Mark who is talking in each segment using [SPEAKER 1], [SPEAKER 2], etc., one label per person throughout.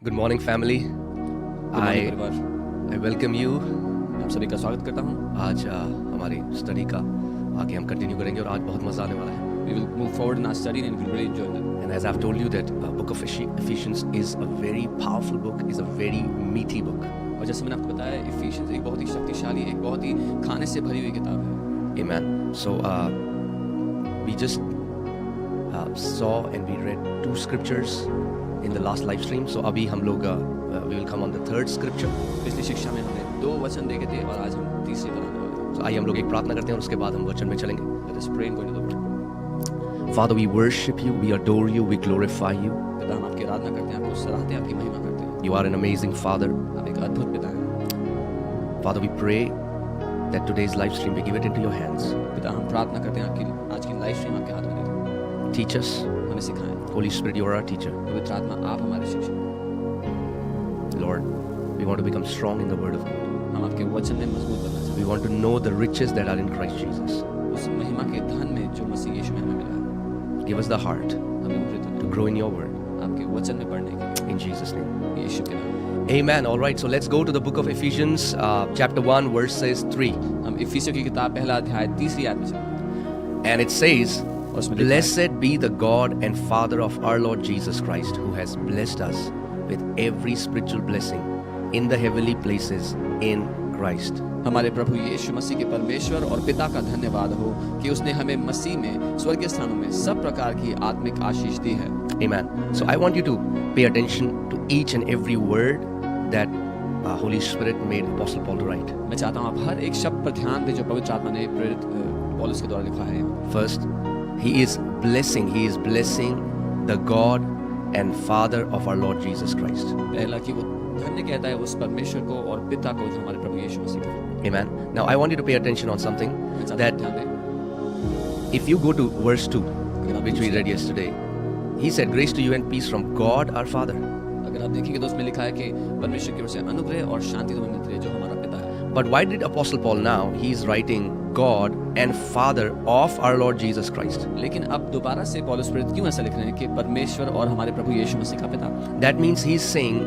[SPEAKER 1] Good morning, family.
[SPEAKER 2] morning, परिवार।
[SPEAKER 1] I welcome you.
[SPEAKER 2] मैं आप सभी का स्वागत करता हूँ।
[SPEAKER 1] आज हमारी स्टडी का आगे हम कंटिन्यू करेंगे और आज बहुत मज़ा आने वाला है।
[SPEAKER 2] We will move forward in our study and we will really enjoy it.
[SPEAKER 1] And as I've told you that book of Ephesians is a very powerful book, is a very meaty book.
[SPEAKER 2] और जैसे मैंने आपको बताया, Ephesians एक बहुत ही शक्तिशाली, एक बहुत ही खाने से भरी हुई किताब है।
[SPEAKER 1] Amen. So we just saw and we read two scriptures in the last live stream. So अभी हम लोग we will come on the third scripture.
[SPEAKER 2] पिछली शिक्षा में हमने 2 वचन देखे थे और आज हम तीसरी बनाने वाले हैं।
[SPEAKER 1] So आइए हम लोग एक प्रार्थना करते हैं और उसके बाद हम वचन में चलेंगे.
[SPEAKER 2] Let us pray and go into the word.
[SPEAKER 1] Father, we worship you, we adore you, we glorify you.
[SPEAKER 2] पिता, हम आपकी आराधना करते हैं, आपको सराहते हैं, आपकी महिमा करते हैं।
[SPEAKER 1] You are an amazing Father.
[SPEAKER 2] आप एक अद्भुत पिता हैं।
[SPEAKER 1] Father, we pray that today's live stream, we give it into your hands.
[SPEAKER 2] पिता, हम प्रार्थना करते हैं आपकी आज की लाइव स्ट्रीम आपके हाथ में देते हैं।
[SPEAKER 1] Teach us.
[SPEAKER 2] हमें सिखाएं।
[SPEAKER 1] Holy Spirit, you are our teacher.
[SPEAKER 2] पवित्र आत्मा, आप हमारे शिक्षक हैं।
[SPEAKER 1] Lord, we want to become strong in the word of God.
[SPEAKER 2] हम आपके वचन में मजबूत बनना चाहते
[SPEAKER 1] We want to know the riches that are in Christ Jesus.
[SPEAKER 2] हैं। उस महिमा के धन में जो मसीह यीशु में हमें मिला है,
[SPEAKER 1] Give us the heart
[SPEAKER 2] हमें हृदय
[SPEAKER 1] to grow in your word.
[SPEAKER 2] आपके वचन में पढ़ने के
[SPEAKER 1] In Jesus' name.
[SPEAKER 2] लिए यीशु के नाम।
[SPEAKER 1] Amen. All right, so let's go to the book of Ephesians, chapter 1, verses 3.
[SPEAKER 2] हम इफिसियों की किताब पहला अध्याय 3री आयत में चलेंगे।
[SPEAKER 1] And it says,
[SPEAKER 2] और उसमें लिखा है,
[SPEAKER 1] Blessed be the God and Father of our Lord Jesus Christ, who has blessed us with every spiritual blessing in the heavenly places in Christ.
[SPEAKER 2] हमारे प्रभु यीशु मसीह के परमेश्वर और पिता का धन्यवाद हो कि उसने हमें मसीह में स्वर्गीय स्थानों में सब प्रकार की आत्मिक आशीष दी है।
[SPEAKER 1] Amen. So I want you to pay attention to each and every word that Holy Spirit made Apostle Paul to write.
[SPEAKER 2] मैं चाहता हूँ आप हर एक शब्द पर ध्यान दें जो पवित्र आत्मा ने प्रेरित पौलुस के द्वारा लिखा है।
[SPEAKER 1] First, he is blessing the God and Father of our Lord Jesus Christ.
[SPEAKER 2] पहला कि वो धन्य कहता है उस परमेश्वर को और पिता को जो हमारे प्रभु यीशु मसीह को।
[SPEAKER 1] Amen. Now I want you to pay attention on something
[SPEAKER 2] मैं चाहता
[SPEAKER 1] that
[SPEAKER 2] हूँ ध्यान दें।
[SPEAKER 1] if you go to verse 2,
[SPEAKER 2] अगर आप
[SPEAKER 1] which we read yesterday, he said, Grace to you and peace from God our Father.
[SPEAKER 2] अगर आप देखेंगे तो उसमें लिखा है कि परमेश्वर की ओर से अनुग्रह और शांति तुम्हें मिलती रहे जो हमारा पिता है।
[SPEAKER 1] But why did Apostle Paul now? He is writing God and Father of our Lord Jesus Christ.
[SPEAKER 2] लेकिन अब दोबारा से पौलुस प्रेरित क्यों ऐसा लिख रहे हैं कि परमेश्वर और हमारे प्रभु यीशु मसीह का पिता?
[SPEAKER 1] That means he's saying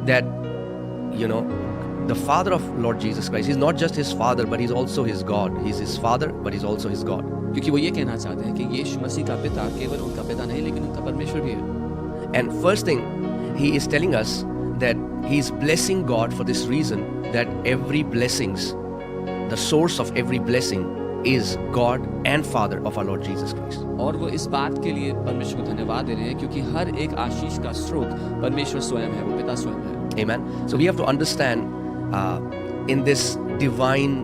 [SPEAKER 1] that, you know, the Father of Lord Jesus Christ, he's not just his Father, but he's also his God. He's his Father, but he's also his God.
[SPEAKER 2] क्योंकि वो ये कहना चाहते हैं कि यीशु मसीह का पिता केवल उनका पिता नहीं लेकिन उनका परमेश्वर भी है।
[SPEAKER 1] And first thing, he is telling us that he's blessing God for this reason that every blessings, the source of every blessing is God and Father of our Lord Jesus Christ.
[SPEAKER 2] और वो इस बात के लिए परमेश्वर को धन्यवाद दे रहे हैं क्योंकि हर एक आशीष का स्रोत परमेश्वर स्वयं है, वो पिता स्वयं है।
[SPEAKER 1] Amen. So we have to understand in this divine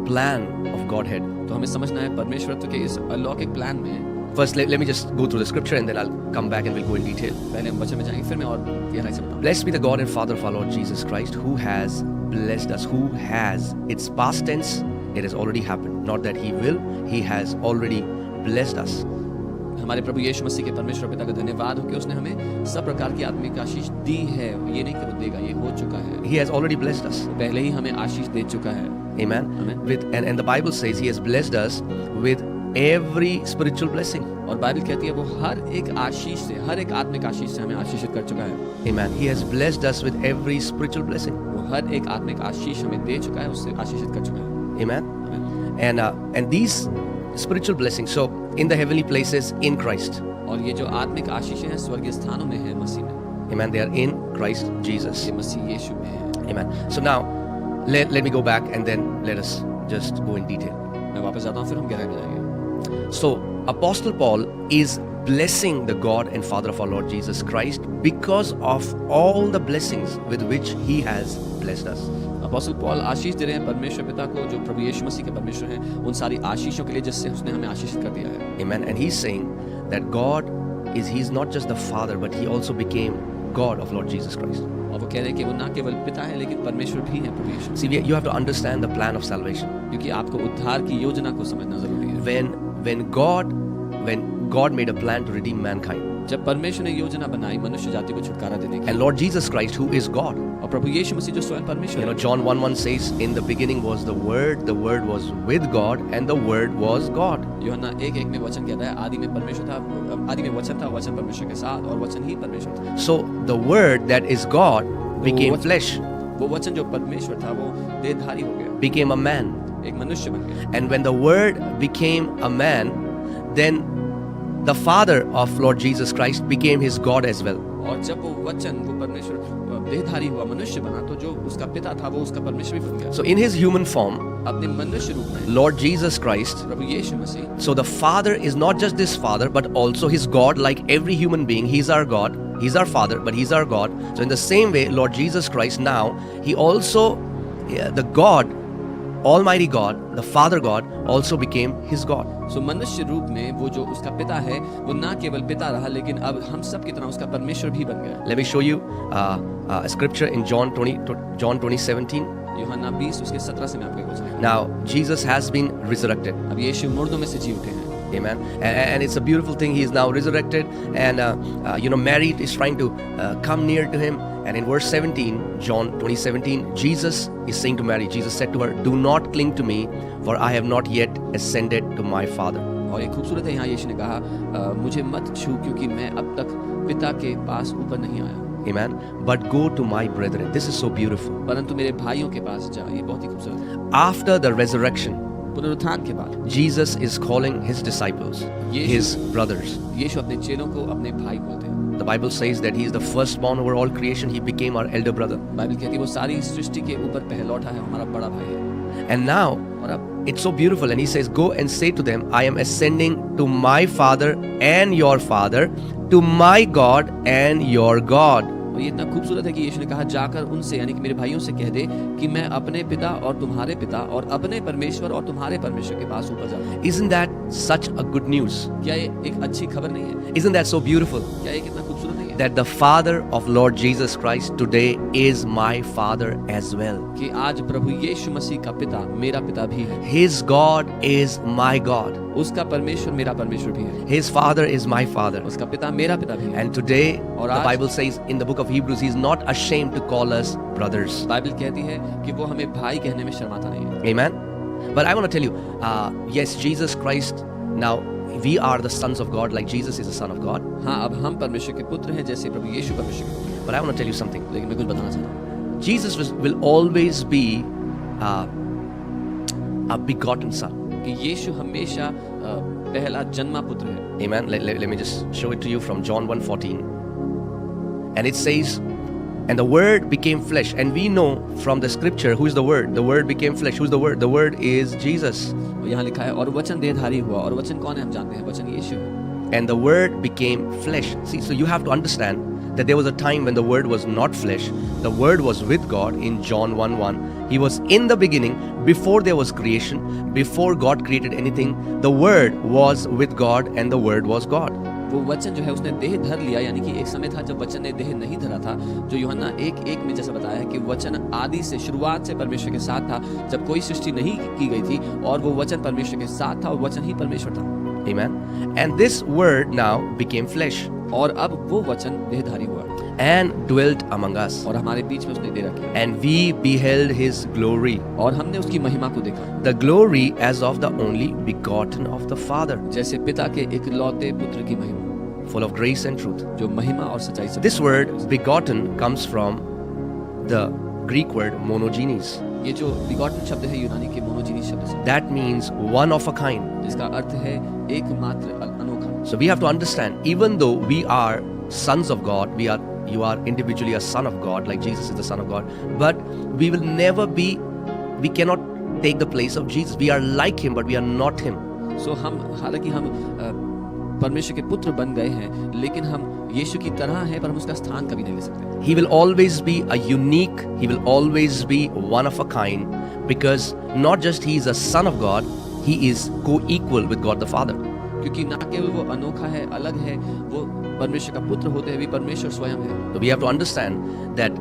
[SPEAKER 1] plan of Godhead.
[SPEAKER 2] तो हमें समझना है परमेश्वरत्व के इस अलौकिक प्लान में।
[SPEAKER 1] First, let me just go through the scripture and then I'll come back and we'll go in detail.
[SPEAKER 2] पहले हम वचन में जाएंगे फिर मैं और गहराई से बताऊंगा।
[SPEAKER 1] Blessed be the God and Father of our Lord Jesus Christ, who has blessed us, who has, it's past tense, it has already happened. Not that he will, he has already blessed us.
[SPEAKER 2] हमारे प्रभु यीशु मसीह के परमेश्वर पिता का धन्यवाद हो कि उसने हमें सब प्रकार की आत्मिक आशीष दी है। ये नहीं कि वो देगा, ये हो चुका है।
[SPEAKER 1] He has already blessed us.
[SPEAKER 2] वो पहले ही हमें आशीष दे चुका है।
[SPEAKER 1] Amen.
[SPEAKER 2] Amen.
[SPEAKER 1] And the Bible says he has blessed us with every spiritual blessing.
[SPEAKER 2] और बाइबल कहती है वो हर एक आशीष से, हर एक आत्मिक आशीष से हमें आशीषित कर चुका है।
[SPEAKER 1] Amen. He has blessed us with every spiritual blessing.
[SPEAKER 2] वो हर एक आत्मिक आशीष हमें दे चुका है, उससे आशीषित कर चुका है।
[SPEAKER 1] Amen.
[SPEAKER 2] Amen.
[SPEAKER 1] And these spiritual blessings, so in the heavenly places in Christ.
[SPEAKER 2] और ये जो आत्मिक आशीषें हैं स्वर्गीय स्थानों में है मसीह में।
[SPEAKER 1] Amen. They are in Christ Jesus.
[SPEAKER 2] ये मसीह यीशु में है।
[SPEAKER 1] Amen. So now, let me go back and then let us just go in detail.
[SPEAKER 2] मैं वापस जाता हूँ फिर हम गहराई में जाएंगे।
[SPEAKER 1] So, Apostle Paul is blessing the God and Father of our Lord Jesus Christ because of all the blessings with which he has blessed us.
[SPEAKER 2] Apostle Paul आशीष दे रहे हैं परमेश्वर पिता को जो प्रभु यीशु मसीह के परमेश्वर हैं उन सारी आशीषों के लिए जिससे उसने हमें आशीषित कर दिया है।
[SPEAKER 1] Amen. And he's saying that God he's not just the Father, but he also became God of Lord Jesus Christ.
[SPEAKER 2] और वो कह रहे हैं कि वो ना केवल पिता है लेकिन परमेश्वर भी है प्रभु यीशु।
[SPEAKER 1] See, you have to understand the plan of salvation.
[SPEAKER 2] क्योंकि आपको उद्धार की योजना को समझना जरूरी है।
[SPEAKER 1] When God made a plan to redeem mankind,
[SPEAKER 2] जब परमेश्वर ने योजना बनाई मनुष्य जाति को छुटकारा देने की,
[SPEAKER 1] and Lord Jesus Christ, who is God,
[SPEAKER 2] और और प्रभु यीशु मसीह जो स्वयं परमेश्वर है।
[SPEAKER 1] John 1:1 says, "In the beginning was the Word was with God, and the Word was God."
[SPEAKER 2] यूहन्ना 1:1 में वचन कहता है, आदि में परमेश्वर था, आदि में वचन था, वचन परमेश्वर के साथ और वचन ही परमेश्वर था।
[SPEAKER 1] So the Word that is God became flesh,
[SPEAKER 2] वो वचन जो परमेश्वर था वो देहधारी हो गया,
[SPEAKER 1] became a man.
[SPEAKER 2] एक मनुष्य बन गया।
[SPEAKER 1] And when the Word became a man, then the Father of Lord Jesus Christ became his God as well.
[SPEAKER 2] और जब वो वचन, वो परमेश्वर देहधारी हुआ, मनुष्य बना, तो जो उसका पिता था वो उसका परमेश्वर भी बन गया।
[SPEAKER 1] So in his human form,
[SPEAKER 2] अपने मनुष्य रूप में
[SPEAKER 1] Lord Jesus Christ,
[SPEAKER 2] Prabhu Yeshu Masih,
[SPEAKER 1] so the Father is not just this Father, but also his God. Like every human being, he's our God, he's our Father, but he's our God. So in the same way, Lord Jesus Christ now, he also, the God, Almighty God, the Father God, also became his God.
[SPEAKER 2] सो मनुष्य रूप में वो जो उसका पिता है वो ना केवल पिता रहा, लेकिन अब हम सब की तरह उसका परमेश्वर भी बन गया।
[SPEAKER 1] Let me show you a scripture in John 20:17.
[SPEAKER 2] यूहन्ना 20 उसके 17 से मैं आपको कुछ दिखाऊंगा।
[SPEAKER 1] Now, Jesus has been resurrected.
[SPEAKER 2] अब यीशु मुर्दों में से जी उठे हैं।
[SPEAKER 1] Amen. And it's a beautiful thing. He is now resurrected, and Mary is trying to come near to him. And in verse 17, John 20:17, Jesus is saying to Mary, Jesus said to her, "Do not cling to me, for I have not yet ascended to my Father."
[SPEAKER 2] और एक खूबसूरत है यहाँ यीशु ने कहा, मुझे मत छू क्योंकि मैं अब तक पिता के पास ऊपर नहीं आया।
[SPEAKER 1] Amen. But go to my brethren. This is so beautiful.
[SPEAKER 2] परंतु मेरे भाइयों के पास जा। ये बहुत ही खूबसूरत है।
[SPEAKER 1] After the resurrection,
[SPEAKER 2] पुनरुत्थान के बाद
[SPEAKER 1] Jesus is calling his disciples, his brothers.
[SPEAKER 2] यीशु अपने चेलों को अपने भाई बोलते हैं।
[SPEAKER 1] The Bible says that he is the firstborn over all creation. He became our elder brother.
[SPEAKER 2] Bible कहती है वो सारी सृष्टि के ऊपर पहलौठा है, हमारा बड़ा भाई है।
[SPEAKER 1] And now,
[SPEAKER 2] और अब
[SPEAKER 1] it's so beautiful. And he says, "Go and say to them, I am ascending to my Father and your Father, to my God and your God."
[SPEAKER 2] और ये इतना खूबसूरत है कि यीशु ने कहा, जाकर उनसे यानी कि मेरे भाइयों से कह दे कि मैं अपने पिता और तुम्हारे पिता और अपने परमेश्वर और तुम्हारे परमेश्वर के पास ऊपर जा रहा हूं।
[SPEAKER 1] Isn't that such a good news?
[SPEAKER 2] क्या ये एक अच्छी खबर नहीं है?
[SPEAKER 1] Isn't that so beautiful?
[SPEAKER 2] क्या ये कितना खूबसूरत नहीं है?
[SPEAKER 1] That the Father of Lord Jesus Christ today is my Father as well.
[SPEAKER 2] कि आज प्रभु यीशु मसीह का पिता मेरा पिता भी है।
[SPEAKER 1] His God is my God.
[SPEAKER 2] उसका परमेश्वर मेरा परमेश्वर भी है।
[SPEAKER 1] His Father is my Father.
[SPEAKER 2] उसका पिता मेरा पिता भी है।
[SPEAKER 1] And today,
[SPEAKER 2] और
[SPEAKER 1] the
[SPEAKER 2] आज-
[SPEAKER 1] Bible says in the book of Hebrews, He's not ashamed to call us brothers.
[SPEAKER 2] Bible कहती है कि वो हमें भाई कहने में शर्माता नहीं है।
[SPEAKER 1] Amen. But I want to tell you, yes, Jesus Christ, now we are the sons of God, like Jesus is the Son of God.
[SPEAKER 2] हाँ, अब हम परमेश्वर के पुत्र हैं जैसे प्रभु यीशु परमेश्वर के पुत्र हैं।
[SPEAKER 1] But I want to tell you something.
[SPEAKER 2] लेकिन मैं कुछ बताना चाहता हूँ।
[SPEAKER 1] Jesus will always be a begotten Son.
[SPEAKER 2] कि यीशु हमेशा पहला जन्मा पुत्र है।
[SPEAKER 1] Amen. Let me just show it to you from John 1:14. And it says, "And the Word became flesh." And we know from the scripture who is the Word. The Word became flesh. Who's the Word? The Word is Jesus.
[SPEAKER 2] और यहाँ लिखा है और वचन देहधारी हुआ, और वचन कौन है हम जानते हैं, वचन यीशु है।
[SPEAKER 1] And the Word became flesh. See, so you have to understand that there was a time when the Word was not flesh. The Word was with God in John 1:1. He was in the beginning, before there was creation, before God created anything. The Word was with God and the Word was God.
[SPEAKER 2] वो वचन जो है उसने देह धर लिया, यानी कि एक समय था जब वचन ने देह नहीं धरा था, जो यूहन्ना 1:1 में जैसा बताया है कि वचन आदि से, शुरुआत से परमेश्वर के साथ था, जब कोई सृष्टि नहीं की गई थी, और वो वचन परमेश्वर के साथ था और वचन ही परमेश्वर था।
[SPEAKER 1] Amen. And this Word now became flesh
[SPEAKER 2] और अब वो वचन देहधारी हुआ
[SPEAKER 1] and dwelt among us.
[SPEAKER 2] और हमारे बीच में उसने दे रखी,
[SPEAKER 1] And we beheld His glory,
[SPEAKER 2] और हमने उसकी महिमा को देखा,
[SPEAKER 1] the glory as of the only begotten of the Father,
[SPEAKER 2] जैसे पिता के इकलौते पुत्र की महिमा,
[SPEAKER 1] full of grace and truth.
[SPEAKER 2] जो महिमा और सच्चाई से।
[SPEAKER 1] This word begotten comes from the Greek word monogenes.
[SPEAKER 2] ये जो begotten शब्द है यूनानी के मोनोजीनी शब्द से,
[SPEAKER 1] That means one of a kind.
[SPEAKER 2] जिसका अर्थ है एकमात्र अनोखा।
[SPEAKER 1] So we have to understand, even though we are sons of God, you are individually a son of God, like Jesus is the Son of God, but we will never be, we cannot take the place of Jesus. We are like Him, but we are not Him.
[SPEAKER 2] सो हम, हालांकि हम परमेश्वर के पुत्र बन गए हैं, लेकिन हम यीशु की तरह हैं, पर हम उसका स्थान कभी नहीं ले सकते।
[SPEAKER 1] He will always be a unique, He will always be one of a kind, because not just He is a Son of God, He is co-equal with God the Father.
[SPEAKER 2] क्योंकि ना केवल वो अनोखा है, अलग है, वो परमेश्वर का पुत्र होते हुए भी परमेश्वर स्वयं है।
[SPEAKER 1] So we have to understand that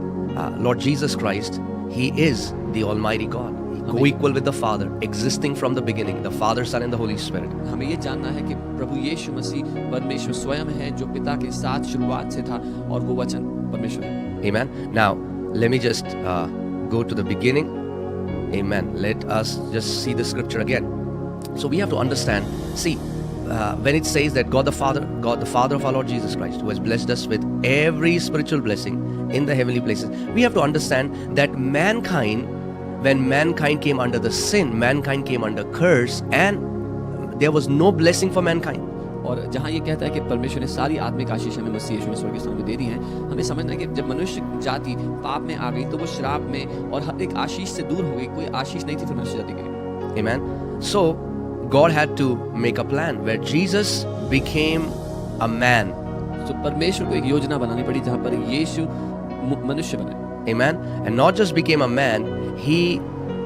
[SPEAKER 1] Lord Jesus Christ, He is the Almighty God, co-equal with the Father, existing from the beginning, the Father, Son, and the Holy Spirit.
[SPEAKER 2] हमें ये जानना है कि प्रभु यीशु मसीह परमेश्वर स्वयं है, जो पिता के साथ शुरुआत से था, और वो वचन परमेश्वर है।
[SPEAKER 1] Amen. Now, Let me just go to the beginning. Amen. Let us just see the scripture again. So we have to understand. See, when it says that God the Father of our Lord Jesus Christ, who has blessed us with every spiritual blessing in the heavenly places, we have to understand that mankind, when mankind came under the sin, mankind came under curse, and there was no blessing for mankind.
[SPEAKER 2] और जहाँ ये कहता है कि परमेश्वर ने सारी आत्मिक आशीष हमें मसीह यीशु में स्वर्गीय स्थान में दे दी है, हमें समझना है कि जब मनुष्य जाति पाप में आ गई तो वो श्राप में और हर एक आशीष से दूर हो गई, कोई आशीष नहीं थी फिर मनुष्य जाति के लिए।
[SPEAKER 1] Amen. So God had to make a plan where Jesus became a man.
[SPEAKER 2] तो परमेश्वर को एक योजना बनानी पड़ी जहाँ पर यीशु मनुष्य बने।
[SPEAKER 1] Amen. And not just became a man, he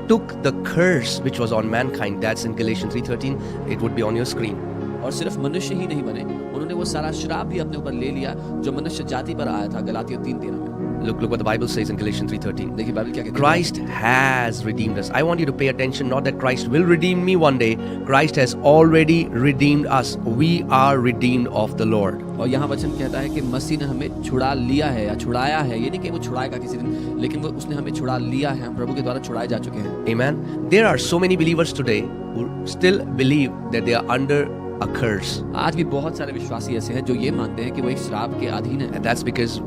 [SPEAKER 1] took the curse which was on mankind. That's in Galatians 3:13. It would be on your screen.
[SPEAKER 2] और सिर्फ मनुष्य ही नहीं बने, उन्होंने वो सारा श्राप भी अपने ऊपर ले लिया जो मनुष्य जाति पर आया था। गलातियों 3:13 में
[SPEAKER 1] Look what the Bible says in Galatians 3:13.
[SPEAKER 2] देखिए बाइबल क्या कहती है।
[SPEAKER 1] Christ has redeemed us. I want you to pay attention, not that Christ will redeem me one day. Christ has already redeemed us. We are redeemed of the Lord.
[SPEAKER 2] और यहाँ वचन कहता है कि मसीह ने हमें छुड़ा लिया है या छुड़ाया है। ये नहीं कि वो छुड़ाएगा किसी दिन, लेकिन वो उसने हमें छुड़ा लिया है। हम प्रभु के द्वारा छुड़ाए जा चुके हैं।
[SPEAKER 1] Amen. There are so many believers today who still believe that they are under a curse.
[SPEAKER 2] आज भी बहुत सारे विश्वासी ऐसे हैं जो ये मानते हैं कि वो एक श्राप के अधीन है।
[SPEAKER 1] And that's because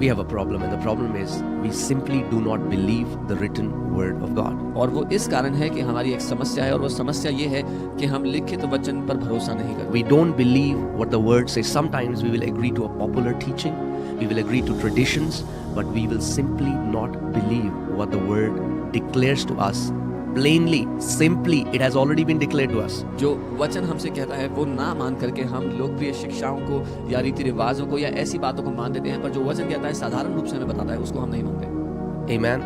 [SPEAKER 1] we have a problem, and the problem is we simply do not believe the written word of God.
[SPEAKER 2] और वो इस कारण है कि हमारी एक समस्या है, और वो समस्या ये है कि हम लिखित वचन पर भरोसा नहीं करते।
[SPEAKER 1] We don't believe what the word says. Sometimes we will agree to a popular teaching, we will agree to traditions, but we will simply not believe what the word declares to us. Plainly, simply, it has already been declared to us.
[SPEAKER 2] जो वचन हमसे कहता है वो ना मान करके हम लोकप्रिय शिक्षाओं को या रीति रिवाजों को या ऐसी बातों को मान देते हैं, पर जो वचन कहता है साधारण रूप से हमें बताता है उसको हम नहीं मानते।
[SPEAKER 1] Amen.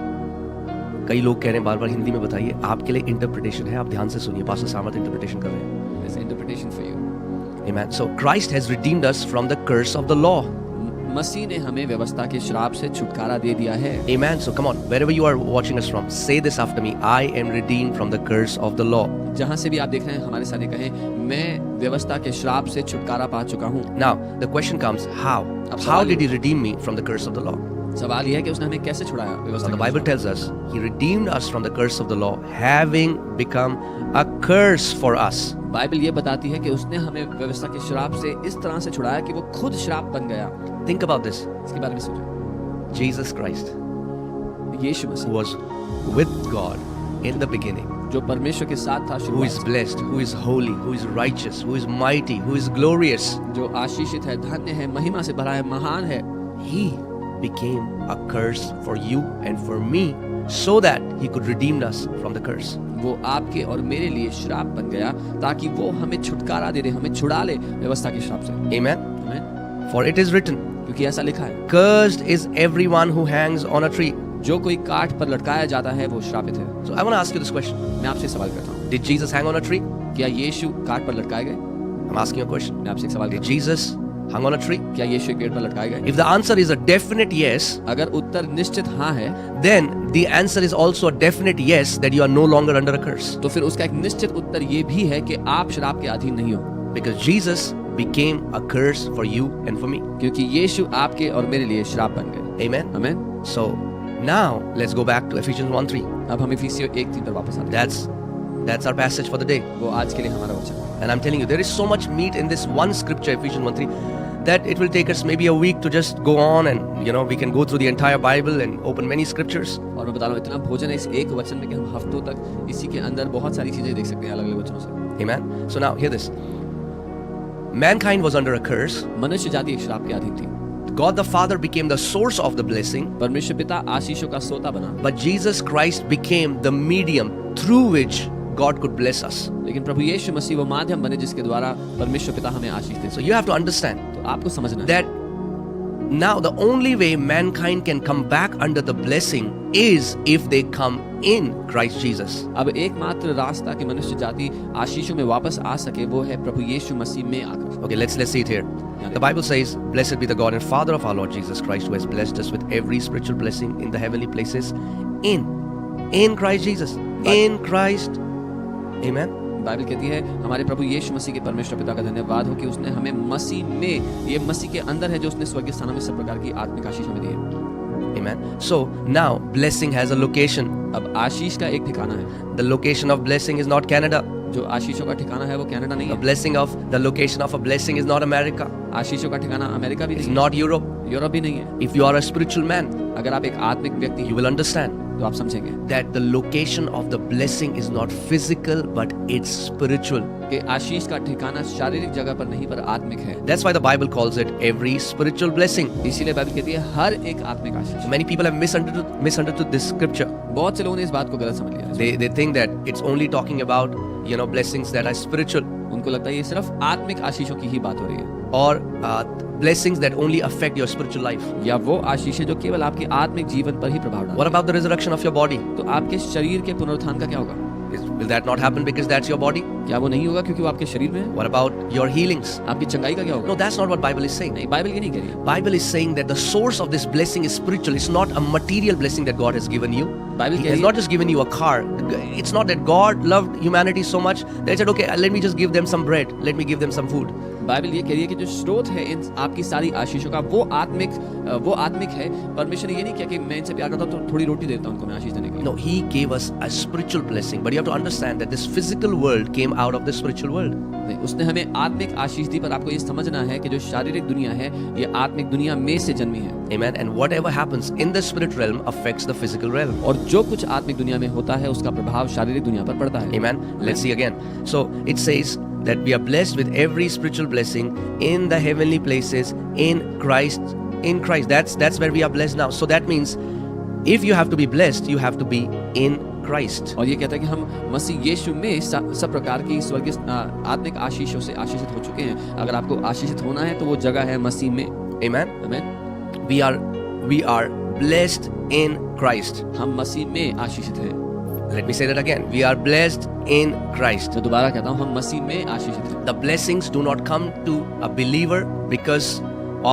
[SPEAKER 1] कई लोग कह रहे हैं बार-बार हिंदी में बताइए, आपके लिए इंटरप्रिटेशन है, आप ध्यान से सुनिए, पास्टर सामर्थ इंटरप्रिटेशन कर रहे हैं।
[SPEAKER 2] This interpretation for you.
[SPEAKER 1] Amen. So Christ has redeemed us from the curse of the law.
[SPEAKER 2] मसीह ने हमें व्यवस्था के श्राप से छुटकारा दे दिया है।
[SPEAKER 1] Amen. So come on, wherever you are watching us from, say this after me. I am redeemed from the curse of the law.
[SPEAKER 2] जहाँ से भी आप देख रहे हैं हमारे साथ ये कहें, मैं व्यवस्था के श्राप से छुटकारा पा चुका हूँ।
[SPEAKER 1] Now the question comes, how? How did he redeem me from the curse of the law?
[SPEAKER 2] सवाल यह है कि उसने हमें कैसे छुड़ाया व्यवस्था
[SPEAKER 1] The
[SPEAKER 2] के
[SPEAKER 1] Bible
[SPEAKER 2] श्राप
[SPEAKER 1] tells us he redeemed us from the curse of the law, having become a curse for us.
[SPEAKER 2] Bible ये बताती है कि उसने हमें व्यवस्था के श्राप से इस तरह से छुड़ाया कि वो खुद श्राप बन गया।
[SPEAKER 1] Think about this.
[SPEAKER 2] इसके बारे में सोचो।
[SPEAKER 1] Jesus Christ,
[SPEAKER 2] Yeshu
[SPEAKER 1] who
[SPEAKER 2] Masih
[SPEAKER 1] was with God in the beginning,
[SPEAKER 2] जो परमेश्वर के साथ था
[SPEAKER 1] who
[SPEAKER 2] शुरुआत
[SPEAKER 1] is
[SPEAKER 2] से,
[SPEAKER 1] blessed, who is holy, who is righteous, who is mighty, who is glorious,
[SPEAKER 2] जो आशीषित है, धन्य है, महिमा से भरा है, महान है,
[SPEAKER 1] he became a curse for you and for me so that he could redeem us from the curse.
[SPEAKER 2] वो आपके और मेरे लिए श्राप बन गया ताकि वो हमें छुटकारा दे दे, हमें छुड़ा ले व्यवस्था के श्राप से।
[SPEAKER 1] Amen.
[SPEAKER 2] आमीन।
[SPEAKER 1] For it is written,
[SPEAKER 2] क्योंकि ऐसा लिखा है,
[SPEAKER 1] cursed is everyone who hangs on a tree.
[SPEAKER 2] जो कोई काठ पर लटकाया जाता है वो श्रापित है।
[SPEAKER 1] So I want to ask you this question.
[SPEAKER 2] मैं आपसे सवाल करता हूँ,
[SPEAKER 1] Did Jesus hang on a tree?
[SPEAKER 2] क्या यीशु काठ पर लटकाए गए?
[SPEAKER 1] I'm asking you a question.
[SPEAKER 2] मैं आपसे एक सवाल
[SPEAKER 1] Did
[SPEAKER 2] करता हूँ,
[SPEAKER 1] Jesus hung on a tree?
[SPEAKER 2] क्या यीशु एक पेड़ पर लटकाए गए?
[SPEAKER 1] If the answer is a definite yes,
[SPEAKER 2] अगर उत्तर निश्चित हाँ है,
[SPEAKER 1] then the answer is also a definite yes that you are no longer under a curse.
[SPEAKER 2] तो फिर उसका एक निश्चित उत्तर ये भी है कि आप श्राप के अधीन नहीं हो,
[SPEAKER 1] Because Jesus became a curse for you and for me.
[SPEAKER 2] क्योंकि यीशु आपके और मेरे लिए श्राप बन गए।
[SPEAKER 1] Amen.
[SPEAKER 2] आमीन।
[SPEAKER 1] So now let's go back to Ephesians 1:3.
[SPEAKER 2] अब हम इफिसियों 1:3 पर वापस आते हैं।
[SPEAKER 1] That's our passage for the day.
[SPEAKER 2] वो आज के लिए हमारा वचन है।
[SPEAKER 1] And I'm telling you, there is so much meat in this one scripture, Ephesians 1:3, that it will take us maybe a week to just go on and we can go through the entire Bible and open many scriptures.
[SPEAKER 2] और मैं बता रहा हूँ इतना भोजन है इस एक वचन में कि हम हफ्तों तक इसी के अंदर बहुत सारी चीजें देख सकते हैं अलग अलग वचनों से।
[SPEAKER 1] Amen. So now hear this. Mankind was under a curse.
[SPEAKER 2] मनुष्य जाति एक श्राप के अधीन थी।
[SPEAKER 1] God the Father became the source of the blessing,
[SPEAKER 2] परमेश्वर पिता आशीषों का सोता बना,
[SPEAKER 1] but Jesus Christ became the medium through which God could bless us.
[SPEAKER 2] लेकिन प्रभु यीशु मसीह वो माध्यम बने जिसके द्वारा परमेश्वर पिता हमें आशीष दे।
[SPEAKER 1] So you have to understand
[SPEAKER 2] तो आपको समझना है
[SPEAKER 1] that now the only way mankind can come back under the blessing is if they come in Christ Jesus.
[SPEAKER 2] अब एकमात्र रास्ता कि मनुष्य जाति आशीषों में वापस आ सके वो है प्रभु यीशु मसीह में आकर।
[SPEAKER 1] Okay, let's see it here. The Bible says, "Blessed be the God and Father of our Lord Jesus Christ, who has blessed us with every spiritual blessing in the heavenly places in Christ Jesus." In Christ. Amen.
[SPEAKER 2] Bible कहती है हमारे प्रभु यीशु मसीह के परमेश्वर पिता का धन्यवाद हो कि उसने हमें मसीह में, ये मसीह के अंदर है जो उसने स्वर्गीय स्थानों में सब प्रकार की आत्मिक आशीष हमें दी है।
[SPEAKER 1] Amen. So now blessing has a location.
[SPEAKER 2] अब आशीष का एक ठिकाना है।
[SPEAKER 1] The location of blessing is not Canada.
[SPEAKER 2] जो आशीषों का ठिकाना है वो कनाडा नहीं
[SPEAKER 1] The location of a blessing is not America.
[SPEAKER 2] है। आशीषों का ठिकाना अमेरिका भी
[SPEAKER 1] It's
[SPEAKER 2] नहीं
[SPEAKER 1] not Europe.
[SPEAKER 2] है, यूरोप भी नहीं है।
[SPEAKER 1] If you are a spiritual man,
[SPEAKER 2] अगर आप एक आत्मिक व्यक्ति
[SPEAKER 1] you
[SPEAKER 2] हैं
[SPEAKER 1] will understand
[SPEAKER 2] तो आप समझेंगे
[SPEAKER 1] that the location of the blessing is not physical but it's spiritual.
[SPEAKER 2] कि आशीष का ठिकाना शारीरिक जगह पर नहीं पर आत्मिक है।
[SPEAKER 1] That's why the Bible calls it every spiritual blessing.
[SPEAKER 2] इसीलिए बाइबल कहती है हर एक आत्मिक आशीष।
[SPEAKER 1] Many people have misunderstood this scripture.
[SPEAKER 2] बहुत से लोगों ने इस बात को गलत समझ लिया।
[SPEAKER 1] They think that it's only talking about blessings that are spiritual
[SPEAKER 2] उनको लगता है ये सिर्फ आत्मिक आशीषों की ही बात हो रही है,
[SPEAKER 1] or blessings that only affect your spiritual life.
[SPEAKER 2] या वो आशीष है जो केवल आपके आत्मिक जीवन पर ही प्रभाव डालती
[SPEAKER 1] What about the resurrection of your body?
[SPEAKER 2] है। तो आपके शरीर के पुनरुत्थान का क्या होगा?
[SPEAKER 1] Will that not happen because that's your body?
[SPEAKER 2] क्या वो नहीं होगा क्योंकि वो आपके शरीर में है?
[SPEAKER 1] What about your healings?
[SPEAKER 2] आपकी चंगाई का क्या होगा?
[SPEAKER 1] No, that's not what Bible is saying.
[SPEAKER 2] नहीं, बाइबल ये नहीं कह रही है।
[SPEAKER 1] Bible is saying that the source of this blessing is spiritual. It's not a material blessing that God has given you.
[SPEAKER 2] Bible
[SPEAKER 1] He
[SPEAKER 2] कह
[SPEAKER 1] has
[SPEAKER 2] रही
[SPEAKER 1] not
[SPEAKER 2] है
[SPEAKER 1] just given you a car. It's not that God loved humanity so much that He said, okay, let me just give them some bread. Let me give them some food.
[SPEAKER 2] Bible ये कह रही है कि जो स्रोत है इन आपकी सारी आशीषों का वो आत्मिक है। परमेश्वर ने ये नहीं किया कि मैं इनसे प्यार करता हूँ तो थोड़ी रोटी देता हूँ उनको मैं आशीष देने के लिए।
[SPEAKER 1] No, He gave us a spiritual blessing. But you have to understand that this physical world came out of the spiritual world.
[SPEAKER 2] नहीं, उसने हमें आत्मिक आशीष दी, पर आपको ये समझना है कि जो शारीरिक दुनिया है ये आत्मिक दुनिया में से जन्मी है।
[SPEAKER 1] Amen. And whatever happens in the spirit realm affects the physical realm.
[SPEAKER 2] और जो कुछ आत्मिक दुनिया में होता है उसका प्रभाव शारीरिक दुनिया पर पड़ता है।
[SPEAKER 1] Amen. Let's see again. So it says that we are blessed with every spiritual blessing in the heavenly places in Christ. In Christ. That's where we are blessed now. So that means if you have to be blessed, you have to be in Christ.
[SPEAKER 2] और ये कहता है कि हम मसीह यीशु में सब प्रकार की स्वर्गीय आत्मिक आशीषों से आशीषित हो चुके हैं। अगर आपको आशीषित होना है तो वो जगह है मसीह में।
[SPEAKER 1] Amen.
[SPEAKER 2] आमीन।
[SPEAKER 1] We are blessed in Christ.
[SPEAKER 2] हम मसीह में आशीषित हैं।
[SPEAKER 1] Let me say that again. We are blessed in Christ.
[SPEAKER 2] मैं दोबारा कहता हूँ हम मसीह में आशीषित हैं।
[SPEAKER 1] The blessings do not come to a believer because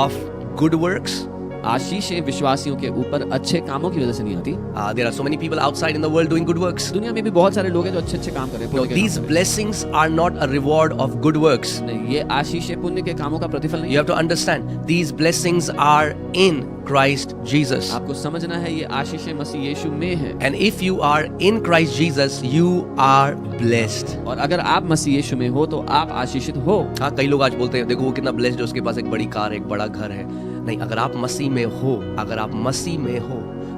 [SPEAKER 1] of good works.
[SPEAKER 2] आशीषें विश्वासियों के ऊपर अच्छे कामों की वजह से नहीं आती।
[SPEAKER 1] There are so many people outside in the world doing good works.
[SPEAKER 2] दुनिया में भी बहुत सारे लोग हैं जो अच्छे काम कर रहे हैं।
[SPEAKER 1] No, these blessings are not a reward of good works.
[SPEAKER 2] नहीं, ये आशीषें पुण्य के कामों का प्रतिफल नहीं
[SPEAKER 1] You have to understand, these blessings are in Christ Jesus.
[SPEAKER 2] आपको समझना है ये आशीषें मसीह यीशु में हैं।
[SPEAKER 1] And if you are in Christ Jesus, you are blessed.
[SPEAKER 2] और अगर आप मसीह यीशु में हो तो आप आशीषित हो।
[SPEAKER 1] हाँ, कई लोग आज बोलते हैं देखो वो कितना ब्लेस्ड है, उसके पास एक बड़ी कार है, एक बड़ा घर है। नहीं, अगर आप मसीह में हो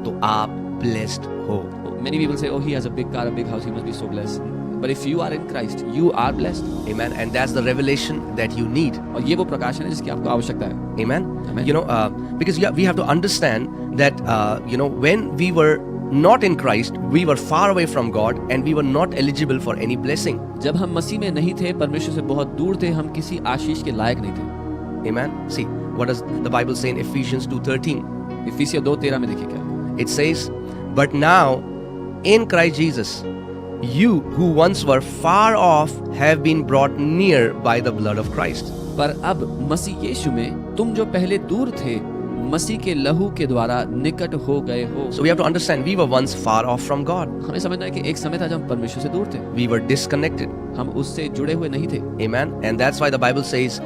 [SPEAKER 1] तो आप ब्लेस्ड हो।
[SPEAKER 2] Many people say, oh, he has a big car, a big house, he must be so blessed. But if you are in Christ, you are blessed.
[SPEAKER 1] Amen. And that's the revelation that you need.
[SPEAKER 2] और ये वो प्रकाशन है जिसकी आपको आवश्यकता है।
[SPEAKER 1] Amen.
[SPEAKER 2] Amen.
[SPEAKER 1] Because we have to understand that when we were not in Christ, we were far away from God and we were not eligible for any blessing.
[SPEAKER 2] जब हम मसीह में नहीं थे, परमेश्वर से बहुत दूर थे, हम किसी आशीष के लायक नहीं थे।
[SPEAKER 1] Amen. See, what does the Bible say in Ephesians 2:13?
[SPEAKER 2] इफिसियों 2:13 में देखिए क्या।
[SPEAKER 1] It says, "But now in Christ Jesus, you who once were far off have been brought near by the blood of Christ."
[SPEAKER 2] पर अब मसीह यीशु में तुम जो पहले दूर थे मसीह के लहू के द्वारा निकट हो गए हो।
[SPEAKER 1] So we have to understand, we were once far off from God.
[SPEAKER 2] हमें समझना है कि एक समय था जब हम परमेश्वर से दूर थे,
[SPEAKER 1] We were disconnected.
[SPEAKER 2] हम उससे जुड़े हुए नहीं थे।
[SPEAKER 1] Amen. And that's why the Bible says,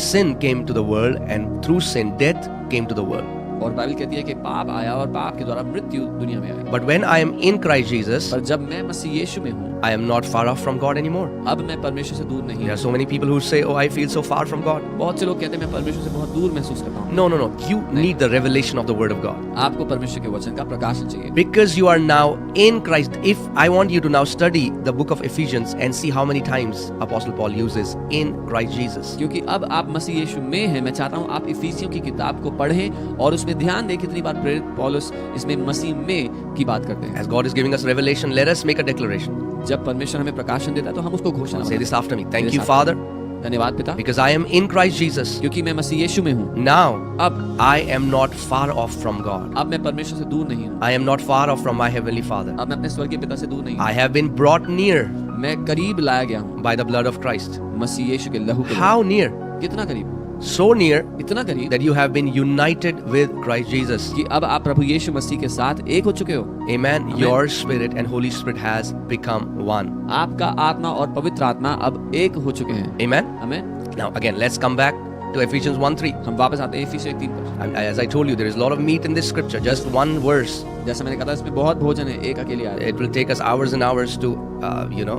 [SPEAKER 1] sin came to the world, and through sin, death came to the world.
[SPEAKER 2] और बाइबल कहती है कि पाप आया और पाप के द्वारा मृत्यु दुनिया में आई।
[SPEAKER 1] But when I am in Christ Jesus,
[SPEAKER 2] पर जब मैं मसीह यीशु में हूँ,
[SPEAKER 1] I am not far off from God anymore.
[SPEAKER 2] अब मैं परमेश्वर से दूर नहीं
[SPEAKER 1] There are
[SPEAKER 2] हूँ।
[SPEAKER 1] so many people who say, "Oh, I feel so far from God."
[SPEAKER 2] बहुत से लोग कहते हैं मैं परमेश्वर से बहुत दूर महसूस करता हूँ।
[SPEAKER 1] No. You need the revelation of the Word of God.
[SPEAKER 2] आपको परमेश्वर के वचन का प्रकाशन चाहिए।
[SPEAKER 1] Because you are now in Christ. If I want you to now study the book of Ephesians and see how many times Apostle Paul uses in Christ Jesus.
[SPEAKER 2] क्योंकि अब आप मसीह यीशु में हैं, मैं चाहता हूँ आप इफिसियों की किताब को पढ़ें और उसमें ध्यान दें कितनी बार प्रेरित पौलुस इसमें मसीह में की बात करते हैं।
[SPEAKER 1] As God is giving us revelation, let us make a declaration.
[SPEAKER 2] जब परमेश्वर हमें प्रकाशन देता है तो हम उसको घोषणा
[SPEAKER 1] Say
[SPEAKER 2] बनाएं।
[SPEAKER 1] this after me. Thank
[SPEAKER 2] मेरे
[SPEAKER 1] you,
[SPEAKER 2] साथ
[SPEAKER 1] Father,
[SPEAKER 2] धन्यवाद पिता,
[SPEAKER 1] because I am in Christ Jesus.
[SPEAKER 2] क्योंकि मैं मसीह यीशु में हूँ।
[SPEAKER 1] Now,
[SPEAKER 2] अब
[SPEAKER 1] I am not far off from God.
[SPEAKER 2] मैं परमेश्वर से दूर नहीं हूँ।
[SPEAKER 1] I am not far off from my Heavenly Father.
[SPEAKER 2] अब मैं अपने स्वर्गीय पिता से दूर नहीं हूँ।
[SPEAKER 1] I have been brought near
[SPEAKER 2] मैं करीब लाया गया हूँ
[SPEAKER 1] by the blood of Christ.
[SPEAKER 2] मसीह यीशु के लहू के
[SPEAKER 1] How near?
[SPEAKER 2] द्वारा। कितना करीब?
[SPEAKER 1] So near
[SPEAKER 2] इतना करीब
[SPEAKER 1] that you have been united with Christ Jesus.
[SPEAKER 2] कि अब आप प्रभु यीशु मसीह के साथ एक हो चुके हो।
[SPEAKER 1] Amen. Your spirit and Holy Spirit has become one.
[SPEAKER 2] आपका आत्मा और पवित्र आत्मा अब एक हो चुके हैं।
[SPEAKER 1] Amen.
[SPEAKER 2] आमीन।
[SPEAKER 1] Now again, let's come back to Ephesians 1:3.
[SPEAKER 2] हम वापस आते हैं इफिसियों 1:3 पर।
[SPEAKER 1] And as I told you, there is a lot of meat in this scripture. Just one verse.
[SPEAKER 2] जैसा मैंने कहा था, इसमें बहुत भोजन है, एक अकेली आयत।
[SPEAKER 1] It will take us hours and hours to,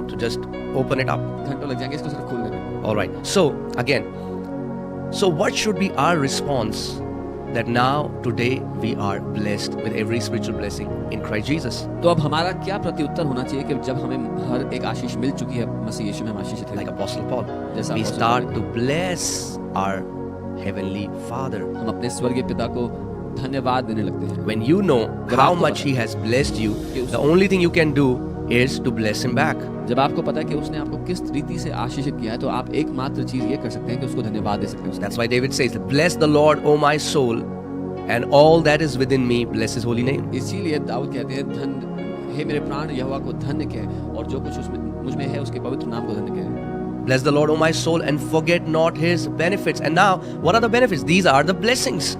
[SPEAKER 1] to just open it up.
[SPEAKER 2] घंटों लग जाएंगे इसको सिर्फ खोलने में।
[SPEAKER 1] All right. So again, what should be our response? That now today we are blessed with every spiritual blessing in Christ Jesus.
[SPEAKER 2] तो अब हमारा क्या प्रत्युत्तर होना चाहिए कि जब हमें हर एक आशीष मिल चुकी है मसीह यीशु में हम आशीषित हैं,
[SPEAKER 1] Like Apostle Paul,
[SPEAKER 2] जैसा
[SPEAKER 1] we
[SPEAKER 2] अपोस्तल
[SPEAKER 1] start
[SPEAKER 2] पौलुस।
[SPEAKER 1] to bless our heavenly Father.
[SPEAKER 2] हम अपने स्वर्गीय पिता को धन्यवाद देने लगते हैं।
[SPEAKER 1] When you know
[SPEAKER 2] जब
[SPEAKER 1] how
[SPEAKER 2] आपको
[SPEAKER 1] much
[SPEAKER 2] पता
[SPEAKER 1] He has blessed you,
[SPEAKER 2] कि उस-
[SPEAKER 1] the only thing you can do is to bless Him back.
[SPEAKER 2] जब आपको पता है कि उसने आपको किस रीति से आशीषित किया है, तो आप एकमात्र चीज ये कर सकते हैं कि उसको धन्यवाद दे सकते हैं।
[SPEAKER 1] That's why David says, "Bless the Lord, O my soul, and all that is within me, bless His holy name."
[SPEAKER 2] इसीलिए दाऊद कहते हैं, धन हे मेरे प्राण यहोवा को धन्य कह, और जो कुछ उसमें मुझ में है उसके पवित्र नाम को धन्य कह।
[SPEAKER 1] Bless the Lord, O my soul, and forget not His benefits. And now, what are the benefits? These are the blessings.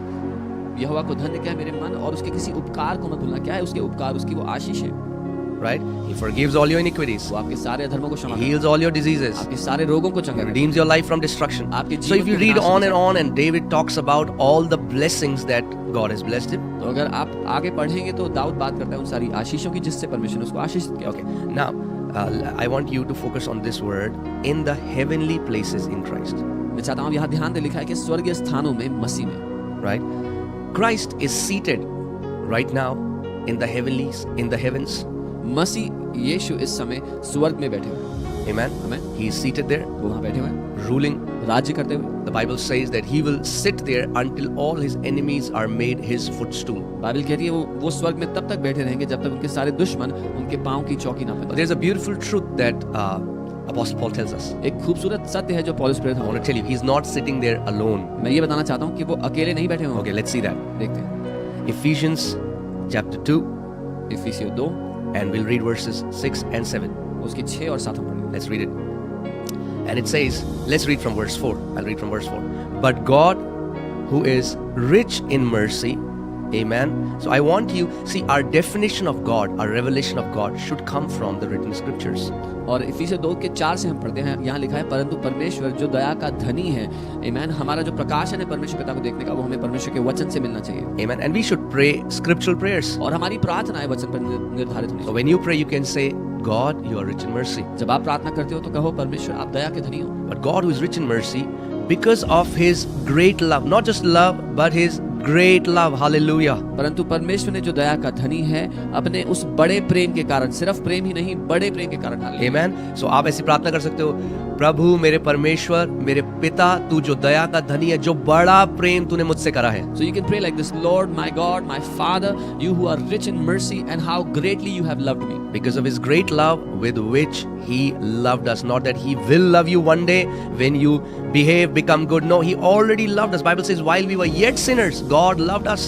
[SPEAKER 2] यहोवा को धन्य कह मेरे मन, और उसके किसी उपकार को मत भूलना। क्या है उसके उपकार? उसकी वो आशीष है।
[SPEAKER 1] Right? He forgives all your iniquities.
[SPEAKER 2] वो आपके सारे अधर्मों को क्षमा
[SPEAKER 1] He
[SPEAKER 2] करता
[SPEAKER 1] heals all your diseases.
[SPEAKER 2] है, आपके सारे रोगों को चंगा करता है।
[SPEAKER 1] Redeems your life from destruction.
[SPEAKER 2] आपके
[SPEAKER 1] So if
[SPEAKER 2] जीवन
[SPEAKER 1] you
[SPEAKER 2] के
[SPEAKER 1] read
[SPEAKER 2] विनाश
[SPEAKER 1] on
[SPEAKER 2] से
[SPEAKER 1] and on, and David talks about all the blessings that God has blessed him.
[SPEAKER 2] तो अगर आप आगे पढ़ेंगे तो दाऊद बात करता है उन सारी आशीषों की जिससे परमेश्वर ने उसको आशीषित किया।
[SPEAKER 1] Okay. Now, I want you to focus on this word, in the heavenly places in Christ.
[SPEAKER 2] मैं चाहता हूँ यहाँ ध्यान दे, लिखा है कि स्वर्गीय स्थानों में मसीह में।
[SPEAKER 1] Right? Christ is seated right now in the heavenlies, in the heavens.
[SPEAKER 2] मसीह यीशु इस समय स्वर्ग में बैठे हुए हैं।
[SPEAKER 1] Amen.
[SPEAKER 2] Amen.
[SPEAKER 1] He is seated there,
[SPEAKER 2] वो वहाँ बैठे हुए हैं,
[SPEAKER 1] ruling.
[SPEAKER 2] राज्य करते हुए।
[SPEAKER 1] The Bible says that he will sit there until all his enemies are made his footstool.
[SPEAKER 2] Bible कहती है वो स्वर्ग में तब तक बैठे रहेंगे जब तक उनके सारे दुश्मन उनके पांव की चौकी ना
[SPEAKER 1] But
[SPEAKER 2] पड़े।
[SPEAKER 1] there's a beautiful truth that Apostle Paul tells us.
[SPEAKER 2] एक खूबसूरत सत्य है जो पौलुस प्रेरित
[SPEAKER 1] I want
[SPEAKER 2] है।
[SPEAKER 1] to tell you, he's not sitting there alone.
[SPEAKER 2] मैं ये बताना चाहता हूँ कि वो अकेले नहीं बैठे हुए
[SPEAKER 1] Okay,
[SPEAKER 2] हैं।
[SPEAKER 1] let's see that.
[SPEAKER 2] देखते हैं
[SPEAKER 1] Ephesians chapter 2,
[SPEAKER 2] इफिसियों 2
[SPEAKER 1] and we'll read verses 6 and 7.
[SPEAKER 2] उसकी 6 और 7 हम पढ़ेंगे।
[SPEAKER 1] Let's read it. And it says, let's read from verse 4. I'll read from verse 4. But God, who is rich in mercy, amen. So I want you, see, our definition of God, our revelation of God should come from the written scriptures.
[SPEAKER 2] और इफिसियों 2 के 4 से हम पढ़ते हैं, यहाँ लिखा है, परंतु परमेश्वर जो दया का धनी है, आमेन, हमारा जो प्रकाशन है परमेश्वर पिता को देखने का, वो हमें परमेश्वर के वचन से मिलना चाहिए।
[SPEAKER 1] Amen. And we should pray scriptural prayers.
[SPEAKER 2] और हमारी प्रार्थनाएं वचन पर निर्धारित होनी
[SPEAKER 1] So
[SPEAKER 2] चाहिए।
[SPEAKER 1] when you pray, you can say, God, you are rich in mercy.
[SPEAKER 2] जब आप प्रार्थना करते हो तो कहो, परमेश्वर आप दया के धनी हो।
[SPEAKER 1] But God, who is rich in mercy, because of His great love, not just love, but His great love, hallelujah.
[SPEAKER 2] परंतु परमेश्वर ने जो दया का धनी है, अपने उस बड़े प्रेम के कारण, सिर्फ प्रेम ही नहीं, बड़े प्रेम के कारण हालेलुया।
[SPEAKER 1] Amen. So आप ऐसी प्रार्थना कर सकते हो, प्रभु मेरे परमेश्वर, मेरे पिता, तू जो दया का धनी है, जो बड़ा प्रेम तूने मुझसे करा है।
[SPEAKER 2] So you can pray like this, Lord, my God, my Father, you who are rich in mercy, and how greatly you have loved me.
[SPEAKER 1] Because of His great love with which He loved us. Not that He will love you one day when you behave, become good. No, He already loved us. Bible says, while we were yet sinners, God loved us.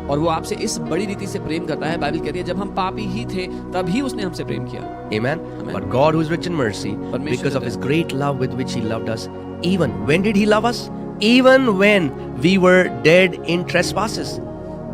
[SPEAKER 2] और वो आपसे इस बड़ी रीति से प्रेम करता है। Bible कहती है जब हम पापी ही थे तब ही उसने हमसे प्रेम किया।
[SPEAKER 1] Amen.
[SPEAKER 2] Amen.
[SPEAKER 1] But God, who is rich in mercy,
[SPEAKER 2] परमेश्वर
[SPEAKER 1] because of
[SPEAKER 2] जो
[SPEAKER 1] His great love with which He loved us, even when did He love us? Even when we were dead in trespasses.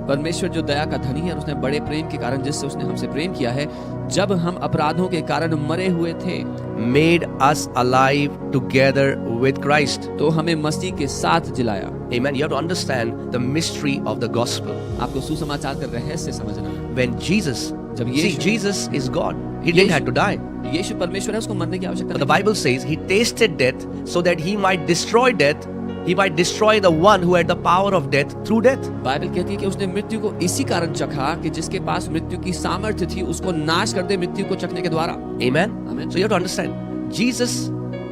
[SPEAKER 2] परमेश्वर जो दया का धनी है, और उसने बड़े प्रेम के कारण जिससे उसने हमसे प्रेम किया है, जब हम अपराधों के कारण मरे हुए थे,
[SPEAKER 1] Made us alive together with Christ.
[SPEAKER 2] तो हमें मसीह के साथ जिलाया।
[SPEAKER 1] Amen. You have to understand the mystery of the gospel.
[SPEAKER 2] आपको सुसमाचार का रहस्य समझना है।
[SPEAKER 1] When Jesus,
[SPEAKER 2] जब
[SPEAKER 1] see,
[SPEAKER 2] Yeshu-
[SPEAKER 1] Jesus is God. He didn't have to die.
[SPEAKER 2] यीशु परमेश्वर है, उसको मरने की आवश्यकता
[SPEAKER 1] But the
[SPEAKER 2] नहीं।
[SPEAKER 1] Bible says He tasted death so that He might destroy death. He might destroy the one who had the power of death through death.
[SPEAKER 2] Bible कहती है कि उसने मृत्यु को इसी कारण चखा कि जिसके पास मृत्यु की सामर्थ्य थी, उसको नाश कर दे मृत्यु को चखने के द्वारा।
[SPEAKER 1] Amen.
[SPEAKER 2] Amen.
[SPEAKER 1] So you have to understand, Jesus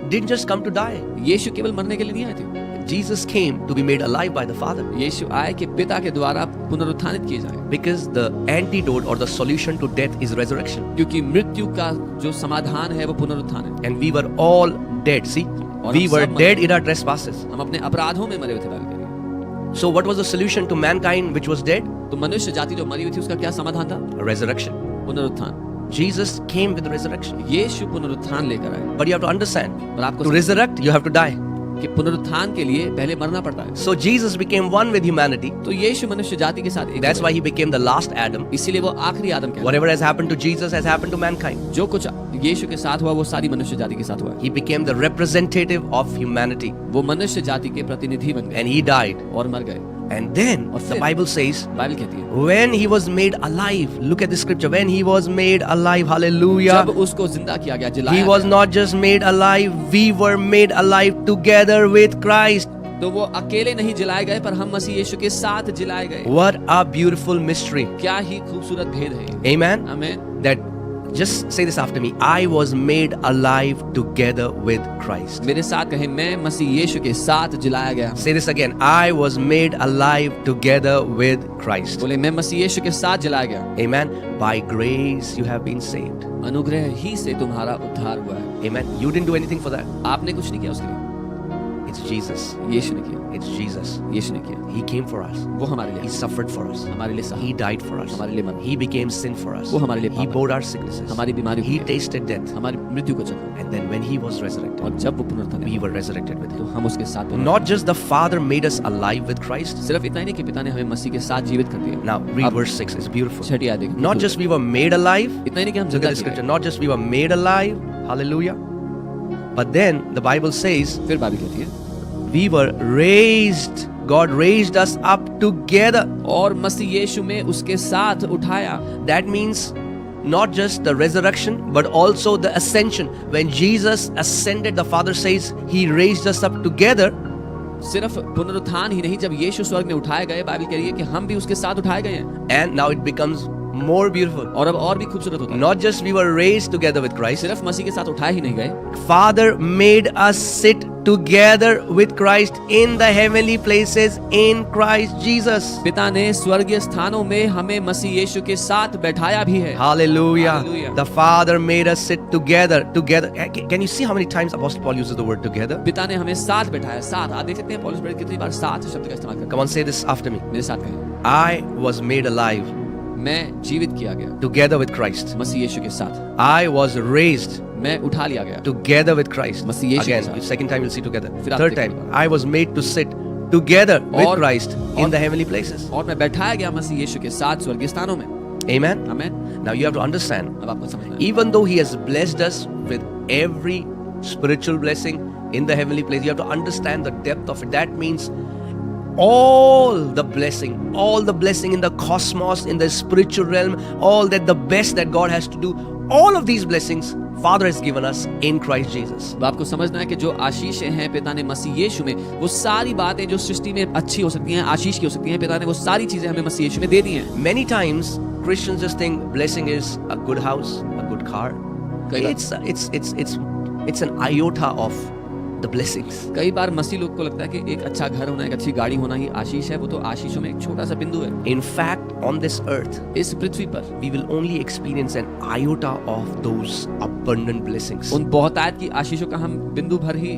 [SPEAKER 1] didn't just come to die.
[SPEAKER 2] यीशु केवल मरने के लिए नहीं आए थे।
[SPEAKER 1] Jesus came to be made alive by the Father.
[SPEAKER 2] यीशु आए कि पिता के द्वारा पुनरुत्थानित किए जाए,
[SPEAKER 1] Because the antidote or the solution to death is resurrection.
[SPEAKER 2] क्योंकि मृत्यु का जो समाधान है वो पुनरुत्थान है।
[SPEAKER 1] And we were all dead. See,
[SPEAKER 2] और
[SPEAKER 1] we
[SPEAKER 2] हम
[SPEAKER 1] were
[SPEAKER 2] सब मरे।
[SPEAKER 1] dead in our trespasses.
[SPEAKER 2] हम अपने अपराधों में मरे हुए थे। बाइबल कह रही है।
[SPEAKER 1] So what was the solution to mankind which was dead?
[SPEAKER 2] तो मनुष्य जाति जो मरी हुई थी उसका क्या समाधान था?
[SPEAKER 1] Resurrection.
[SPEAKER 2] पुनरुत्थान।
[SPEAKER 1] Jesus came with resurrection.
[SPEAKER 2] यीशु पुनरुत्थान लेकर आए।
[SPEAKER 1] But you have to understand,
[SPEAKER 2] और आपको
[SPEAKER 1] to resurrect, you have to die.
[SPEAKER 2] कि पुनरुत्थान के लिए पहले मरना पड़ता है।
[SPEAKER 1] So Jesus became one with humanity.
[SPEAKER 2] तो यीशु मनुष्य जाति के साथ एक
[SPEAKER 1] That's
[SPEAKER 2] हो
[SPEAKER 1] why
[SPEAKER 2] गए।
[SPEAKER 1] he became the last Adam.
[SPEAKER 2] इसीलिए वो आखिरी आदम कहलाता
[SPEAKER 1] Whatever has happened to Jesus has happened to mankind.
[SPEAKER 2] है। जो कुछ यीशु के साथ हुआ वो सारी मनुष्य जाति के साथ हुआ है।
[SPEAKER 1] He became the representative of humanity
[SPEAKER 2] वो मनुष्य जाति के प्रतिनिधि बन गए
[SPEAKER 1] and he died.
[SPEAKER 2] और मर गए।
[SPEAKER 1] And then
[SPEAKER 2] और
[SPEAKER 1] the
[SPEAKER 2] फिर-
[SPEAKER 1] Bible says,
[SPEAKER 2] बाइबल कहती है
[SPEAKER 1] when he was made alive, look at the scripture, when he was made alive, hallelujah.
[SPEAKER 2] जब उसको जिंदा किया गया, जलाया
[SPEAKER 1] He was
[SPEAKER 2] गया,
[SPEAKER 1] not just made alive, we were made alive together with Christ.
[SPEAKER 2] तो वो अकेले नहीं जलाए गए पर हम मसीह यीशु के साथ जलाए गए।
[SPEAKER 1] What a beautiful mystery.
[SPEAKER 2] क्या ही खूबसूरत भेद है।
[SPEAKER 1] Amen.
[SPEAKER 2] आमीन।
[SPEAKER 1] That just say this after me. I was made alive together with Christ.
[SPEAKER 2] मेरे साथ कहे, मैं मसीह यीशु के साथ जलाया गया।
[SPEAKER 1] Say this again. I was made alive together with Christ.
[SPEAKER 2] बोले, मैं मसीह यीशु के साथ जलाया गया।
[SPEAKER 1] Amen. By grace you have been saved.
[SPEAKER 2] अनुग्रह ही से तुम्हारा उद्धार हुआ है।
[SPEAKER 1] Amen. You didn't do anything for that.
[SPEAKER 2] आपने कुछ नहीं किया उसके लिए,
[SPEAKER 1] It's Jesus.
[SPEAKER 2] यीशु ने किया।
[SPEAKER 1] It's Jesus.
[SPEAKER 2] यीशु ने किया।
[SPEAKER 1] He came for us.
[SPEAKER 2] वो हमारे
[SPEAKER 1] He
[SPEAKER 2] लिए,
[SPEAKER 1] suffered for us.
[SPEAKER 2] हमारे लिए सहा,
[SPEAKER 1] He died for us.
[SPEAKER 2] हमारे लिए मरा,
[SPEAKER 1] He became sin for us.
[SPEAKER 2] वो हमारे लिए
[SPEAKER 1] He
[SPEAKER 2] पाप
[SPEAKER 1] bore our sicknesses.
[SPEAKER 2] हमारी बीमारी
[SPEAKER 1] He tasted death.
[SPEAKER 2] हमारी मृत्यु को चखा,
[SPEAKER 1] And then when he was resurrected,
[SPEAKER 2] और जब वो पुनरुत्थान
[SPEAKER 1] we
[SPEAKER 2] हुआ,
[SPEAKER 1] were resurrected with
[SPEAKER 2] तो
[SPEAKER 1] him.
[SPEAKER 2] हम उसके साथ पुनरुत्थान।
[SPEAKER 1] Not just the Father made us alive with Christ.
[SPEAKER 2] सिर्फ इतना ही नहीं कि पिता ने हमें मसीह के साथ जीवित कर दिया।
[SPEAKER 1] Now read
[SPEAKER 2] अब
[SPEAKER 1] verse 6. It's beautiful.
[SPEAKER 2] छठी आयत देखिए।
[SPEAKER 1] Not just we were made alive.
[SPEAKER 2] इतना ही नहीं कि हम
[SPEAKER 1] Look
[SPEAKER 2] जिंदा
[SPEAKER 1] at the
[SPEAKER 2] किए
[SPEAKER 1] scripture.
[SPEAKER 2] गए।
[SPEAKER 1] Not just we were made alive. Hallelujah. But then the Bible says
[SPEAKER 2] फिर बाइबल कहती है,
[SPEAKER 1] we were raised. God raised us up together.
[SPEAKER 2] और मसीह यीशु में उसके साथ उठाया।
[SPEAKER 1] That means not just the resurrection, but also the ascension. When Jesus ascended, the Father says He raised us up together.
[SPEAKER 2] सिर्फ पुनरुत्थान ही नहीं, जब यीशु स्वर्ग में उठाए गए, बाइबल कह रही है कि हम भी उसके साथ उठाए गए हैं।
[SPEAKER 1] And now it becomes more beautiful.
[SPEAKER 2] और अब और भी खूबसूरत होता है।
[SPEAKER 1] Not just we were raised together with Christ.
[SPEAKER 2] सिर्फ मसीह के साथ उठाए ही नहीं गए,
[SPEAKER 1] Father made us sit together with Christ in the heavenly places in Christ Jesus.
[SPEAKER 2] पिता ने स्वर्गीय स्थानों में हमें मसीह यीशु के साथ बैठाया भी है।
[SPEAKER 1] Hallelujah.
[SPEAKER 2] Hallelujah.
[SPEAKER 1] The Father made us sit together. Can you see how many times Apostle Paul uses the word together?
[SPEAKER 2] पिता ने हमें साथ बैठाया। साथ, आप देख सकते हैं पौलुस कितनी बार साथ शब्द का इस्तेमाल करता
[SPEAKER 1] Come on, say this after me.
[SPEAKER 2] है। मेरे साथ कहें,
[SPEAKER 1] I was made alive
[SPEAKER 2] मैं जीवित किया गया
[SPEAKER 1] together with Christ.
[SPEAKER 2] मसीह यीशु के साथ,
[SPEAKER 1] I was raised
[SPEAKER 2] मैं उठा लिया गया
[SPEAKER 1] together with Christ.
[SPEAKER 2] मसीह यीशु के
[SPEAKER 1] Again,
[SPEAKER 2] साथ।
[SPEAKER 1] second time you'll see together.
[SPEAKER 2] फिर आप
[SPEAKER 1] Third
[SPEAKER 2] देखिए
[SPEAKER 1] time,
[SPEAKER 2] bar.
[SPEAKER 1] I was made to sit together with
[SPEAKER 2] और-
[SPEAKER 1] Christ in
[SPEAKER 2] और-
[SPEAKER 1] the heavenly places.
[SPEAKER 2] और मैं बैठाया गया मसीह यीशु के साथ स्वर्गीय स्थानों में।
[SPEAKER 1] Amen.
[SPEAKER 2] आमीन।
[SPEAKER 1] Now you have to understand,
[SPEAKER 2] अब आपको समझना है,
[SPEAKER 1] even though He has blessed us with every spiritual blessing in the heavenly place, you have to understand the depth of it. That means all the blessing in the cosmos, in the spiritual realm, all that the best that God has to do, all of these blessings Father has given us in Christ Jesus.
[SPEAKER 2] अब आपको समझना है कि जो आशीषें हैं पिता ने मसीह यीशु में, वो सारी बातें जो सृष्टि में अच्छी हो सकती हैं, आशीष की हो सकती हैं, पिता ने वो सारी चीजें हमें मसीह यीशु में दे दी हैं।
[SPEAKER 1] Many times Christians just think blessing is a good house, a good car.
[SPEAKER 2] कई बार-
[SPEAKER 1] It's an iota of the blessings.
[SPEAKER 2] कई बार मसीह लोग को लगता है कि एक अच्छा घर होना, एक अच्छी गाड़ी होना ही आशीष है। वो तो आशीषों में एक छोटा सा बिंदु है।
[SPEAKER 1] In fact, on this earth,
[SPEAKER 2] इस पृथ्वी पर
[SPEAKER 1] we will only experience an iota of those abundant blessings.
[SPEAKER 2] उन बहुतायत की आशीषों का हम बिंदु भर ही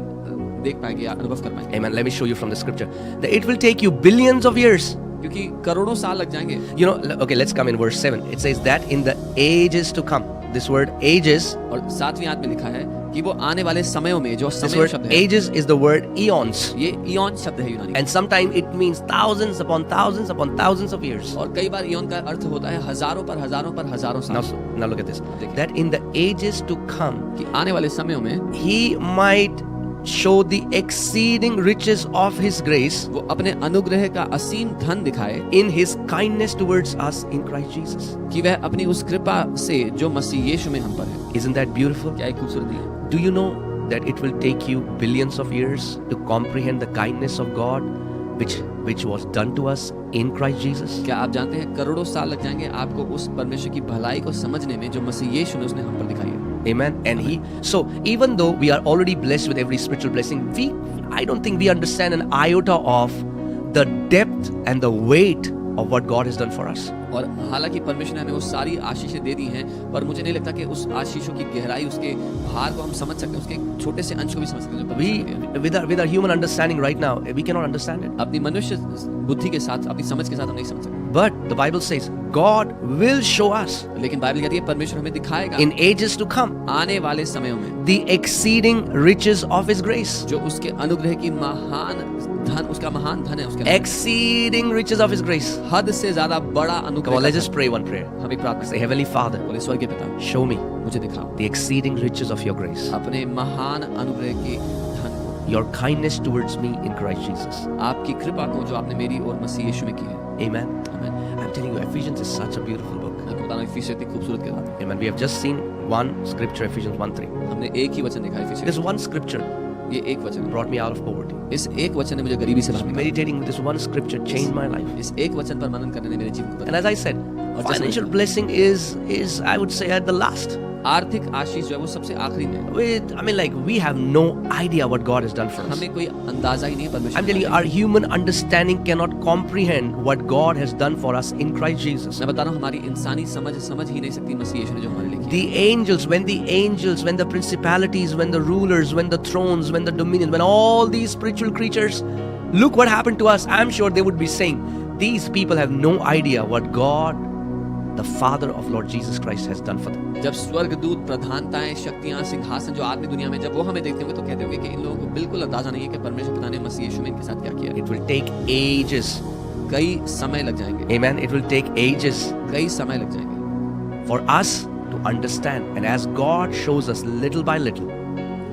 [SPEAKER 2] देख पाएंगे या अनुभव कर पाएंगे,
[SPEAKER 1] Amen. Let me show you from the scripture that it will take you billions of years.
[SPEAKER 2] क्योंकि करोड़ों साल लग जाएंगे।
[SPEAKER 1] You know, okay, let's come in verse 7. It says that in the ages to come. This word ages,
[SPEAKER 2] और 7वीं आयत में लिखा है कि वो आने वाले समयों में, जो
[SPEAKER 1] this
[SPEAKER 2] समय
[SPEAKER 1] word
[SPEAKER 2] शब्द है,
[SPEAKER 1] ages is the word eons.
[SPEAKER 2] ये इयॉन शब्द है यूनानी
[SPEAKER 1] And sometimes it means thousands upon thousands upon thousands of years.
[SPEAKER 2] और कई बार इयॉन का अर्थ होता है हजारों पर हजारों पर हजारों
[SPEAKER 1] Now,
[SPEAKER 2] साल।
[SPEAKER 1] now look at this.
[SPEAKER 2] देखिए।
[SPEAKER 1] That in the ages to come,
[SPEAKER 2] कि आने वाले समयों में
[SPEAKER 1] He might show the exceeding riches of His grace
[SPEAKER 2] वो अपने अनुग्रह का असीम धन दिखाए
[SPEAKER 1] in His kindness towards us in Christ Jesus.
[SPEAKER 2] कि वह अपनी उस कृपा से जो मसीह यीशु में हम पर है।
[SPEAKER 1] Isn't that beautiful?
[SPEAKER 2] क्या एक खूबसूरती है।
[SPEAKER 1] Do you know that it will take you billions of years to comprehend the kindness of God which was done to us in Christ Jesus?
[SPEAKER 2] क्या आप जानते हैं करोड़ों साल लग जाएंगे आपको उस परमेश्वर की भलाई को समझने में जो मसीह यीशु ने उसने हम पर दिखाई है।
[SPEAKER 1] Amen. And so even though we are already blessed with every spiritual blessing, I don't think we understand an iota of the depth and the weight of what God has done for us.
[SPEAKER 2] और हालांकि परमेश्वर ने हमें वो सारी आशीषें दे दी हैं, पर मुझे नहीं लगता कि उस आशीषों की गहराई, उसके भार को हम समझ सकते हैं, उसके एक छोटे से अंश को भी समझ सकते हैं जो
[SPEAKER 1] We,
[SPEAKER 2] परमेश्वर ने दिया है।
[SPEAKER 1] with our human understanding right now, we cannot understand it.
[SPEAKER 2] अपनी मनुष्य बुद्धि के साथ, अपनी समझ के साथ हम नहीं समझ सकते,
[SPEAKER 1] But the Bible says God will show us
[SPEAKER 2] लेकिन बाइबल कहती है परमेश्वर हमें दिखाएगा
[SPEAKER 1] in ages to come
[SPEAKER 2] आने वाले समयों में
[SPEAKER 1] the exceeding riches of His grace.
[SPEAKER 2] जो उसके अनुग्रह की महान धन, उसका महान धन है, उसके
[SPEAKER 1] Exceeding riches of His grace.
[SPEAKER 2] हद से ज्यादा बड़ा
[SPEAKER 1] Come on,
[SPEAKER 2] अनुग्रह
[SPEAKER 1] let's
[SPEAKER 2] का
[SPEAKER 1] just pray one prayer.
[SPEAKER 2] धन। हम एक प्रार्थना
[SPEAKER 1] Say,
[SPEAKER 2] करें।
[SPEAKER 1] Heavenly Father,
[SPEAKER 2] बोले स्वर्गीय पिता,
[SPEAKER 1] show me
[SPEAKER 2] मुझे दिखाओ
[SPEAKER 1] the exceeding riches of your grace,
[SPEAKER 2] अपने महान अनुग्रह की धन,
[SPEAKER 1] your kindness towards me in Christ Jesus.
[SPEAKER 2] आपकी कृपा को जो आपने मेरी और मसीह यीशु में की है।
[SPEAKER 1] Amen.
[SPEAKER 2] आमीन।
[SPEAKER 1] I'm telling you, Ephesians is such a beautiful book.
[SPEAKER 2] आपको बता रहा हूं, इफिसियों इतनी खूबसूरत किताब है।
[SPEAKER 1] Amen. We have just seen one scripture, Ephesians 1:3.
[SPEAKER 2] हमने एक ही वचन देखा इफिसियों,
[SPEAKER 1] This one scripture
[SPEAKER 2] ये एक वचन है।
[SPEAKER 1] brought me out of poverty.
[SPEAKER 2] इस एक वचन ने मुझे गरीबी से बाहर निकाला।
[SPEAKER 1] Meditating with this one scripture changed my life.
[SPEAKER 2] इस एक वचन पर मनन करने ने मेरे जीवन को
[SPEAKER 1] And
[SPEAKER 2] बदला।
[SPEAKER 1] as I said, financial blessing is I would say at the last.
[SPEAKER 2] आर्थिक आशीष जो है वो सबसे आखिरी में है।
[SPEAKER 1] Like we have no idea what God has done for us.
[SPEAKER 2] हमें कोई अंदाजा ही नहीं है परमेश्वर
[SPEAKER 1] I'm telling you,
[SPEAKER 2] ने।
[SPEAKER 1] our human understanding cannot comprehend what God has done for us in Christ Jesus.
[SPEAKER 2] मैं बता रहा हूँ, हमारी इंसानी समझ ही नहीं सकती मसीह यीशु ने जो हमारे लिए किया।
[SPEAKER 1] The angels, when the principalities, when the rulers, when the thrones, when the dominions, when all these spiritual creatures, look what happened to us. I'm sure they would be saying, these people have no idea what God, the Father of Lord Jesus Christ, has done for them.
[SPEAKER 2] जब स्वर्गदूत, प्रधानताएं, शक्तियां, सिंहासन जो आत्मिक दुनिया में जब वो हमें देखते होंगे तो कहते होंगे कि इन लोगों को बिल्कुल अंदाजा नहीं है कि परमेश्वर पिता ने मसीह यीशु में इनके साथ क्या किया है।
[SPEAKER 1] It will take ages.
[SPEAKER 2] कई समय लग जाएंगे,
[SPEAKER 1] Amen. It will take ages
[SPEAKER 2] कई समय लग जाएंगे
[SPEAKER 1] for us to understand. And as God shows us little by little,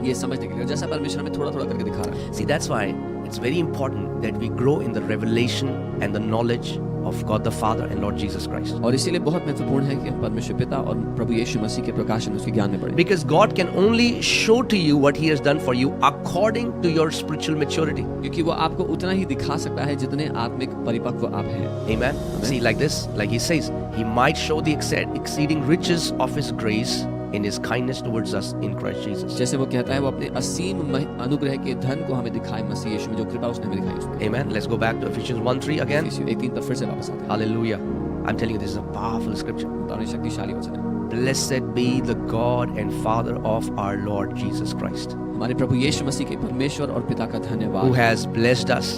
[SPEAKER 2] ये समझने के लिए, जैसा परमेश्वर हमें थोड़ा थोड़ा करके दिखा रहा है।
[SPEAKER 1] see, that's why it's very important that we grow in the revelation and the knowledge of God the Father and Lord Jesus Christ.
[SPEAKER 2] और इसीलिए बहुत महत्वपूर्ण है कि हम परमेश्वर पिता और प्रभु यीशु मसीह के प्रकाशन, उसके ज्ञान में बढ़े।
[SPEAKER 1] Because God can only show to you what He has done for you according to your spiritual maturity.
[SPEAKER 2] क्योंकि वो आपको उतना ही दिखा सकता है जितने आत्मिक परिपक्व आप हैं।
[SPEAKER 1] Amen. See, like this, like He says, He might show the exceeding riches of His grace in His kindness towards us in Christ Jesus.
[SPEAKER 2] जैसे वो कहता है, वो अपने असीम अनुग्रह के धन को हमें दिखाए मसीह यीशु में, जो कृपा उसने हमें दिखाई उसमें।
[SPEAKER 1] Amen. Let's go back to Ephesians 1:3 again.
[SPEAKER 2] इफिसियों 1:3 पर फिर से वापस आते हैं।
[SPEAKER 1] Hallelujah. I'm telling you, this is a powerful scripture.
[SPEAKER 2] और ये शक्तिशाली वचन है।
[SPEAKER 1] Blessed be the God and Father of our Lord Jesus Christ,
[SPEAKER 2] हमारे प्रभु यीशु मसीह के परमेश्वर और पिता का
[SPEAKER 1] who
[SPEAKER 2] धन्यवाद,
[SPEAKER 1] has blessed us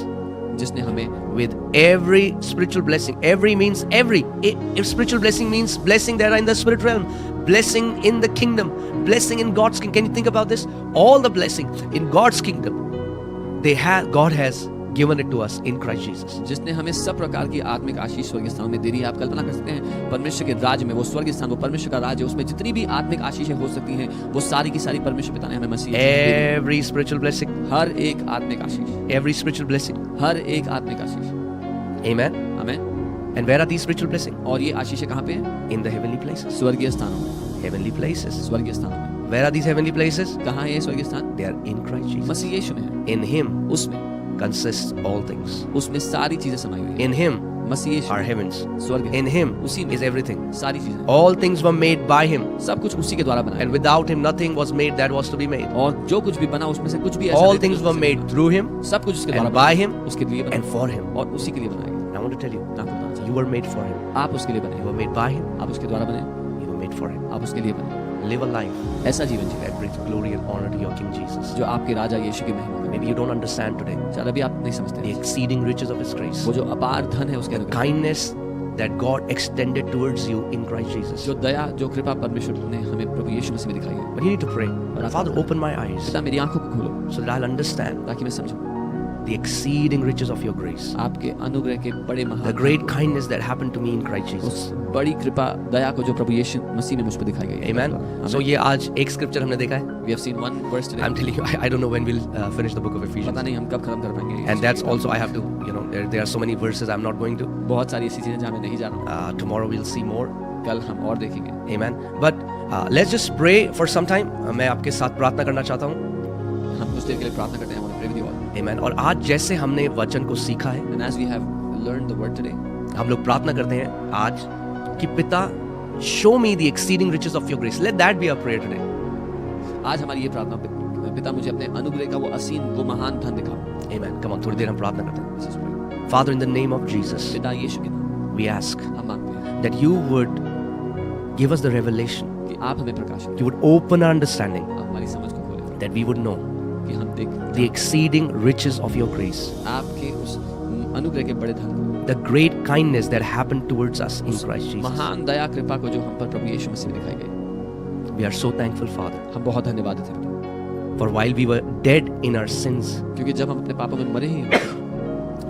[SPEAKER 2] जिसने हमें
[SPEAKER 1] with every spiritual blessing. Every means every. If spiritual blessing means blessing that are in the spirit realm, blessing in the kingdom, blessing in God's kingdom. Can you think about this? All the blessing in God's kingdom, God has given it to us in Christ Jesus.
[SPEAKER 2] जिसने हमें सब प्रकार की आत्मिक आशीष स्वर्गीय स्थान में दे दी है। आप कल्पना कर सकते हैं, परमेश्वर के राज्य में, वो स्वर्गीय स्थान, वो परमेश्वर का राज्य, उसमें जितनी भी आत्मिक आशीषें हो सकती हैं, वो सारी की सारी परमेश्वर पिता ने हमें मसीह यीशु में दे दी।
[SPEAKER 1] Every spiritual blessing,
[SPEAKER 2] हर एक आत्मिक आशीष,
[SPEAKER 1] every spiritual blessing.
[SPEAKER 2] हर एक आत्मिक आशीष।
[SPEAKER 1] Amen.
[SPEAKER 2] आमीन।
[SPEAKER 1] And where are these spiritual blessings?
[SPEAKER 2] और ये आशीषें कहाँ पे हैं?
[SPEAKER 1] In the heavenly places.
[SPEAKER 2] स्वर्गीय स्थानों में।
[SPEAKER 1] Heavenly places.
[SPEAKER 2] स्वर्गीय स्थानों में।
[SPEAKER 1] Where are these heavenly places?
[SPEAKER 2] कहाँ है ये स्वर्गीय स्थान?
[SPEAKER 1] They are in Christ Jesus.
[SPEAKER 2] मसीह यीशु में है।
[SPEAKER 1] In Him
[SPEAKER 2] उसमें
[SPEAKER 1] consists all things.
[SPEAKER 2] उसमें सारी चीजें समाई हुई हैं।
[SPEAKER 1] In Him
[SPEAKER 2] Masih Yeshu
[SPEAKER 1] are heavens.
[SPEAKER 2] स्वर्ग है।
[SPEAKER 1] In Him
[SPEAKER 2] उसी में
[SPEAKER 1] is everything.
[SPEAKER 2] सारी चीजें,
[SPEAKER 1] All things were made by Him,
[SPEAKER 2] सब कुछ उसी के द्वारा बना है।
[SPEAKER 1] and without Him nothing was made that was to be made.
[SPEAKER 2] और जो कुछ भी बना उसमें से कुछ भी ऐसा
[SPEAKER 1] All
[SPEAKER 2] नहीं
[SPEAKER 1] things
[SPEAKER 2] जो
[SPEAKER 1] were
[SPEAKER 2] उससे
[SPEAKER 1] made
[SPEAKER 2] बना।
[SPEAKER 1] through Him
[SPEAKER 2] सब कुछ उसके द्वारा
[SPEAKER 1] and
[SPEAKER 2] बना
[SPEAKER 1] by
[SPEAKER 2] है,
[SPEAKER 1] Him
[SPEAKER 2] उसके लिए बना
[SPEAKER 1] and for Him.
[SPEAKER 2] और उसी के लिए बनाया गया।
[SPEAKER 1] I want to tell you,
[SPEAKER 2] आपको बताना चाहिए,
[SPEAKER 1] you were made for Him.
[SPEAKER 2] आप उसके लिए बने,
[SPEAKER 1] You were made by Him.
[SPEAKER 2] आप उसके द्वारा बने,
[SPEAKER 1] You were made for Him.
[SPEAKER 2] आप उसके लिए बने।
[SPEAKER 1] Live a life
[SPEAKER 2] ऐसा जीवन जिए
[SPEAKER 1] that brings glory and honor to your King Jesus.
[SPEAKER 2] जो आपके राजा यीशु की महिमा करे।
[SPEAKER 1] Maybe you don't understand today
[SPEAKER 2] शायद अभी आप नहीं समझते
[SPEAKER 1] the exceeding riches of His grace,
[SPEAKER 2] वो जो अपार धन है उसके
[SPEAKER 1] the
[SPEAKER 2] अनुग्रह,
[SPEAKER 1] kindness that God extended towards you in Christ Jesus.
[SPEAKER 2] जो दया, जो कृपा परमेश्वर ने हमें प्रभु यीशु मसीह में दिखाई है।
[SPEAKER 1] But you need to pray. Father, open my eyes
[SPEAKER 2] पिता मेरी आंखों को खोलो
[SPEAKER 1] so that I'll understand
[SPEAKER 2] ताकि मैं समझूं
[SPEAKER 1] the exceeding riches of your grace,
[SPEAKER 2] आपके अनुग्रह के बड़े
[SPEAKER 1] the
[SPEAKER 2] महान,
[SPEAKER 1] great kindness that happened to me in Christ Jesus.
[SPEAKER 2] उस बड़ी कृपा दया को जो प्रभु यीशु मसीह ने मुझ पर दिखाई गई है।
[SPEAKER 1] Amen. So ये आज एक scripture हमने देखा है.
[SPEAKER 2] We have seen one verse today.
[SPEAKER 1] I'm telling you, I don't know when we'll finish the book of Ephesians.
[SPEAKER 2] पता नहीं हम कब खत्म कर पाएंगे।
[SPEAKER 1] And that's also I have to, there are so many verses I'm not going to.
[SPEAKER 2] बहुत सारी ऐसी चीजें जहाँ मैं नहीं जा रहा हूँ।
[SPEAKER 1] Tomorrow we'll see more.
[SPEAKER 2] कल हम और देखेंगे।
[SPEAKER 1] Amen. But let's just pray for some time. मैं आपके साथ प्रार्थना करना चाहता हूँ.
[SPEAKER 2] हम कुछ देर के लिए प्रार्थना करते हैं। pray with you all.
[SPEAKER 1] Amen. और आज जैसे हमने वचन को सीखा है,
[SPEAKER 2] And as we have learned the word today,
[SPEAKER 1] हम लोग प्रार्थना करते हैं आज कि पिता, show me the exceeding riches of your grace. Let that be our prayer today.
[SPEAKER 2] आज हमारी ये प्रार्थना, पिता मुझे अपने अनुग्रह का वो असीम, वो महान धन दिखाओ।
[SPEAKER 1] Amen. Come on, थोड़ी देर हम प्रार्थना करते हैं.
[SPEAKER 2] Let's just pray.
[SPEAKER 1] Father, in the name of Jesus,
[SPEAKER 2] पिता यीशु के नाम
[SPEAKER 1] we ask
[SPEAKER 2] हम मांगते हैं
[SPEAKER 1] that you would give us the revelation,
[SPEAKER 2] कि आप हमें प्रकाश करें,
[SPEAKER 1] you would open our understanding,
[SPEAKER 2] आप हमारी समझ को खोलें,
[SPEAKER 1] that we would know
[SPEAKER 2] कि हम देख
[SPEAKER 1] the exceeding riches of your grace,
[SPEAKER 2] आपके उस अनुग्रह के बड़े धन को,
[SPEAKER 1] the great kindness that happened towards us in Christ Jesus.
[SPEAKER 2] महान दया कृपा को जो हम पर प्रभु यीशु मसीह में दिखाई गई।
[SPEAKER 1] We are so thankful, Father,
[SPEAKER 2] हम बहुत धन्यवाद देते हैं
[SPEAKER 1] for while we were dead in our sins,
[SPEAKER 2] क्योंकि जब हम अपने पापों में मरे ही हुए,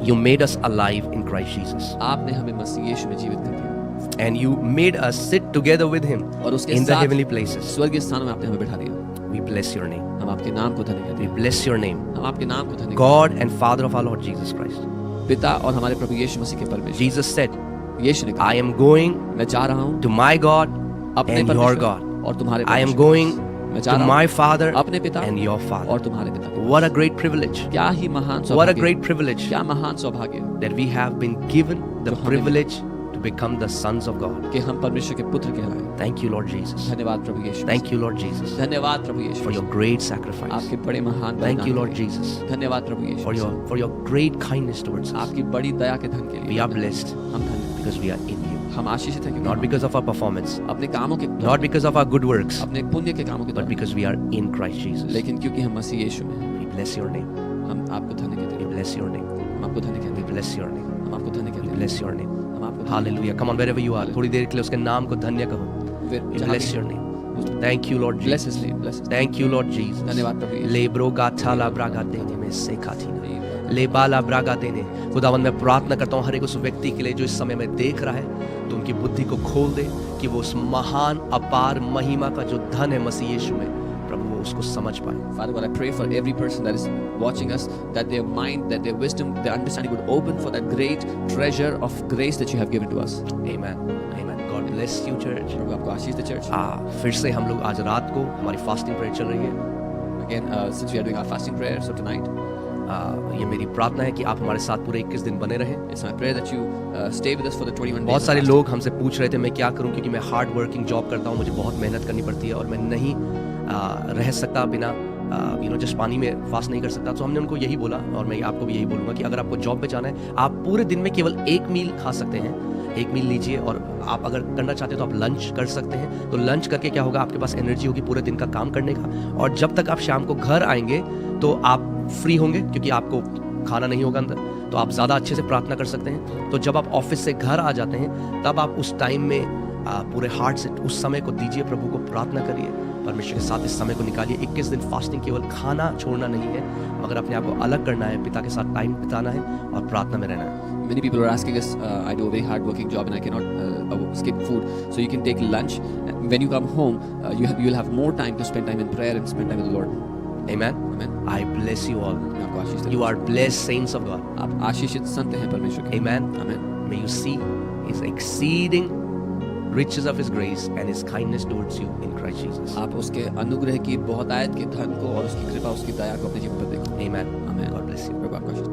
[SPEAKER 1] you made us alive in Christ Jesus.
[SPEAKER 2] आपने हमें मसीह यीशु में जीवित कर दिया
[SPEAKER 1] And you made us sit together with him
[SPEAKER 2] और उसके
[SPEAKER 1] in the
[SPEAKER 2] साथ
[SPEAKER 1] heavenly places.
[SPEAKER 2] स्वर्गीय स्थानों में आपने हमें बैठा दिया।
[SPEAKER 1] We bless your name.
[SPEAKER 2] हम आपके नाम को धन्य कहते
[SPEAKER 1] We
[SPEAKER 2] हैं,
[SPEAKER 1] bless your name.
[SPEAKER 2] हम आपके नाम को धन्य
[SPEAKER 1] God and Father of our Lord Jesus Christ.
[SPEAKER 2] पिता और हमारे प्रभु यीशु मसीह के परमेश्वर।
[SPEAKER 1] Jesus said,
[SPEAKER 2] यीशु ने कहा,
[SPEAKER 1] I am going
[SPEAKER 2] मैं जा रहा हूँ
[SPEAKER 1] to my God
[SPEAKER 2] अपने
[SPEAKER 1] and your
[SPEAKER 2] परमेश्वर
[SPEAKER 1] God.
[SPEAKER 2] और तुम्हारे
[SPEAKER 1] I am
[SPEAKER 2] परमेश्वर।
[SPEAKER 1] going
[SPEAKER 2] मैं जा
[SPEAKER 1] to
[SPEAKER 2] रहा
[SPEAKER 1] my
[SPEAKER 2] हूँ
[SPEAKER 1] Father
[SPEAKER 2] अपने पिता
[SPEAKER 1] and your
[SPEAKER 2] और
[SPEAKER 1] Father.
[SPEAKER 2] तुम्हारे पिता के।
[SPEAKER 1] What a great privilege.
[SPEAKER 2] क्या ही महान
[SPEAKER 1] What a
[SPEAKER 2] सौभाग्य,
[SPEAKER 1] great privilege
[SPEAKER 2] क्या महान सौभाग्य
[SPEAKER 1] that we have been given the
[SPEAKER 2] जो हमें
[SPEAKER 1] privilege to become the sons of God.
[SPEAKER 2] कि हम परमेश्वर के पुत्र कहलाएं।
[SPEAKER 1] Thank you, Lord Jesus.
[SPEAKER 2] धन्यवाद प्रभु यीशु।
[SPEAKER 1] Thank you, Lord Jesus,
[SPEAKER 2] धन्यवाद प्रभु यीशु
[SPEAKER 1] for your great sacrifice.
[SPEAKER 2] आपके बड़े महान
[SPEAKER 1] Thank you,
[SPEAKER 2] बलिदान
[SPEAKER 1] Lord
[SPEAKER 2] के लिए।
[SPEAKER 1] Jesus,
[SPEAKER 2] धन्यवाद प्रभु यीशु
[SPEAKER 1] for your great kindness towards us.
[SPEAKER 2] आपकी बड़ी दया के धन के लिए।
[SPEAKER 1] We are blessed
[SPEAKER 2] हम धन्य हैं।
[SPEAKER 1] because we are in you.
[SPEAKER 2] हम आशीषित हैं क्योंकि
[SPEAKER 1] Not
[SPEAKER 2] हम
[SPEAKER 1] because of our performance,
[SPEAKER 2] अपने कामों के
[SPEAKER 1] not because of our good works,
[SPEAKER 2] अपने पुण्य के कामों के
[SPEAKER 1] but
[SPEAKER 2] द्वारा,
[SPEAKER 1] because we are in Christ Jesus.
[SPEAKER 2] लेकिन क्योंकि हम मसीह यीशु में हैं,
[SPEAKER 1] We bless your name.
[SPEAKER 2] हम आपको धन्य कहते
[SPEAKER 1] We
[SPEAKER 2] हैं।
[SPEAKER 1] bless your name.
[SPEAKER 2] हम आपको धन्य कहते
[SPEAKER 1] We
[SPEAKER 2] हैं।
[SPEAKER 1] bless your name.
[SPEAKER 2] हम आपको धन्य
[SPEAKER 1] We
[SPEAKER 2] कहते हैं।
[SPEAKER 1] bless your name.
[SPEAKER 2] हम आपको धन्य
[SPEAKER 1] Hallelujah. Come on, wherever you are. थोड़ी देर के लिए उसके नाम को धन्य कहो.
[SPEAKER 2] फिर
[SPEAKER 1] We
[SPEAKER 2] जहाँ
[SPEAKER 1] bless
[SPEAKER 2] भी
[SPEAKER 1] your name. Thank you, Lord
[SPEAKER 2] bless
[SPEAKER 1] Jesus.
[SPEAKER 2] his name, bless his name।
[SPEAKER 1] Thank you, Lord Jesus.
[SPEAKER 2] धन्यवाद प्रभु यीशु।
[SPEAKER 1] लेब्रो गाथा लाब्रागा देने में सेखाथीना लेबा लाब्रागा देने खुदावन मैं प्रार्थना करता हूँ हर एक उस व्यक्ति के लिए जो इस समय में देख रहा है तो उनकी बुद्धि को खोल दे कि वो उस महान अपार महिमा का जो धन है मसीह यीशु में प्रभु वो उसको समझ पाए.
[SPEAKER 2] Father God, I pray for every person that is watching us, that their mind, that their wisdom, their understanding would open for that great treasure of grace that you have given to us.
[SPEAKER 1] Amen. Amen. God bless you, church.
[SPEAKER 2] प्रभु आपको आशीष दे church.
[SPEAKER 1] फिर से हम लोग आज रात को हमारी fasting prayer चल रही है.
[SPEAKER 2] Again, since we are doing our fasting prayer, so tonight,
[SPEAKER 1] ये मेरी प्रार्थना है कि आप हमारे साथ पूरे 21 दिन बने रहें.
[SPEAKER 2] it's my prayer that you stay with us for the 21 days.
[SPEAKER 1] बहुत
[SPEAKER 2] of
[SPEAKER 1] सारे
[SPEAKER 2] fasting.
[SPEAKER 1] लोग हमसे पूछ रहे थे मैं क्या करूं क्योंकि मैं हार्ड वर्किंग जॉब करता हूं, मुझे बहुत मेहनत करनी पड़ती है और मैं नहीं रह सकता बिना जस्ट पानी में फास्ट नहीं कर सकता. तो हमने उनको यही बोला और मैं आपको भी यही बोलूँगा कि अगर आपको जॉब पे जाना है आप पूरे दिन में केवल 1 मील खा सकते हैं. 1 मील लीजिए और आप अगर करना चाहते हैं तो आप लंच कर सकते हैं. तो लंच करके क्या होगा आपके पास एनर्जी होगी पूरे दिन का काम करने का और जब तक आप शाम को घर आएंगे तो आप फ्री होंगे क्योंकि आपको खाना नहीं होगा अंदर तो आप ज़्यादा अच्छे से प्रार्थना कर सकते हैं. तो जब आप ऑफिस से घर आ जाते हैं तब आप उस टाइम में पूरे हार्ट से उस समय को दीजिए, प्रभु को प्रार्थना करिए, परमेश्वर के साथ इस समय को निकालिए. 21 दिन फास्टिंग केवल खाना छोड़ना नहीं है मगर अपने आप को अलग करना है, पिता के साथ टाइम बिताना है और प्रार्थना में रहना है.
[SPEAKER 2] Many people are asking us, I do a very hard working job and I cannot skip food. So you can take lunch. And when you come home, you'll have more time to spend time in prayer and spend time with the Lord.
[SPEAKER 1] Amen.
[SPEAKER 2] Amen.
[SPEAKER 1] I bless you all.
[SPEAKER 2] मैं आपको आशीष देता
[SPEAKER 1] You
[SPEAKER 2] हूँ।
[SPEAKER 1] are blessed saints of God.
[SPEAKER 2] आप आशीषित संत हैं परमेश्वर के।
[SPEAKER 1] Amen.
[SPEAKER 2] Amen.
[SPEAKER 1] May you see His exceeding riches of His grace and His kindness towards you in Christ Jesus.
[SPEAKER 2] आप उसके अनुग्रह की बहुतायत के धन को और उसकी कृपा उसकी दया को अपने जीवन पर देखो।
[SPEAKER 1] Amen.
[SPEAKER 2] Amen.
[SPEAKER 1] God bless you.
[SPEAKER 2] प्रभु आपको आशीष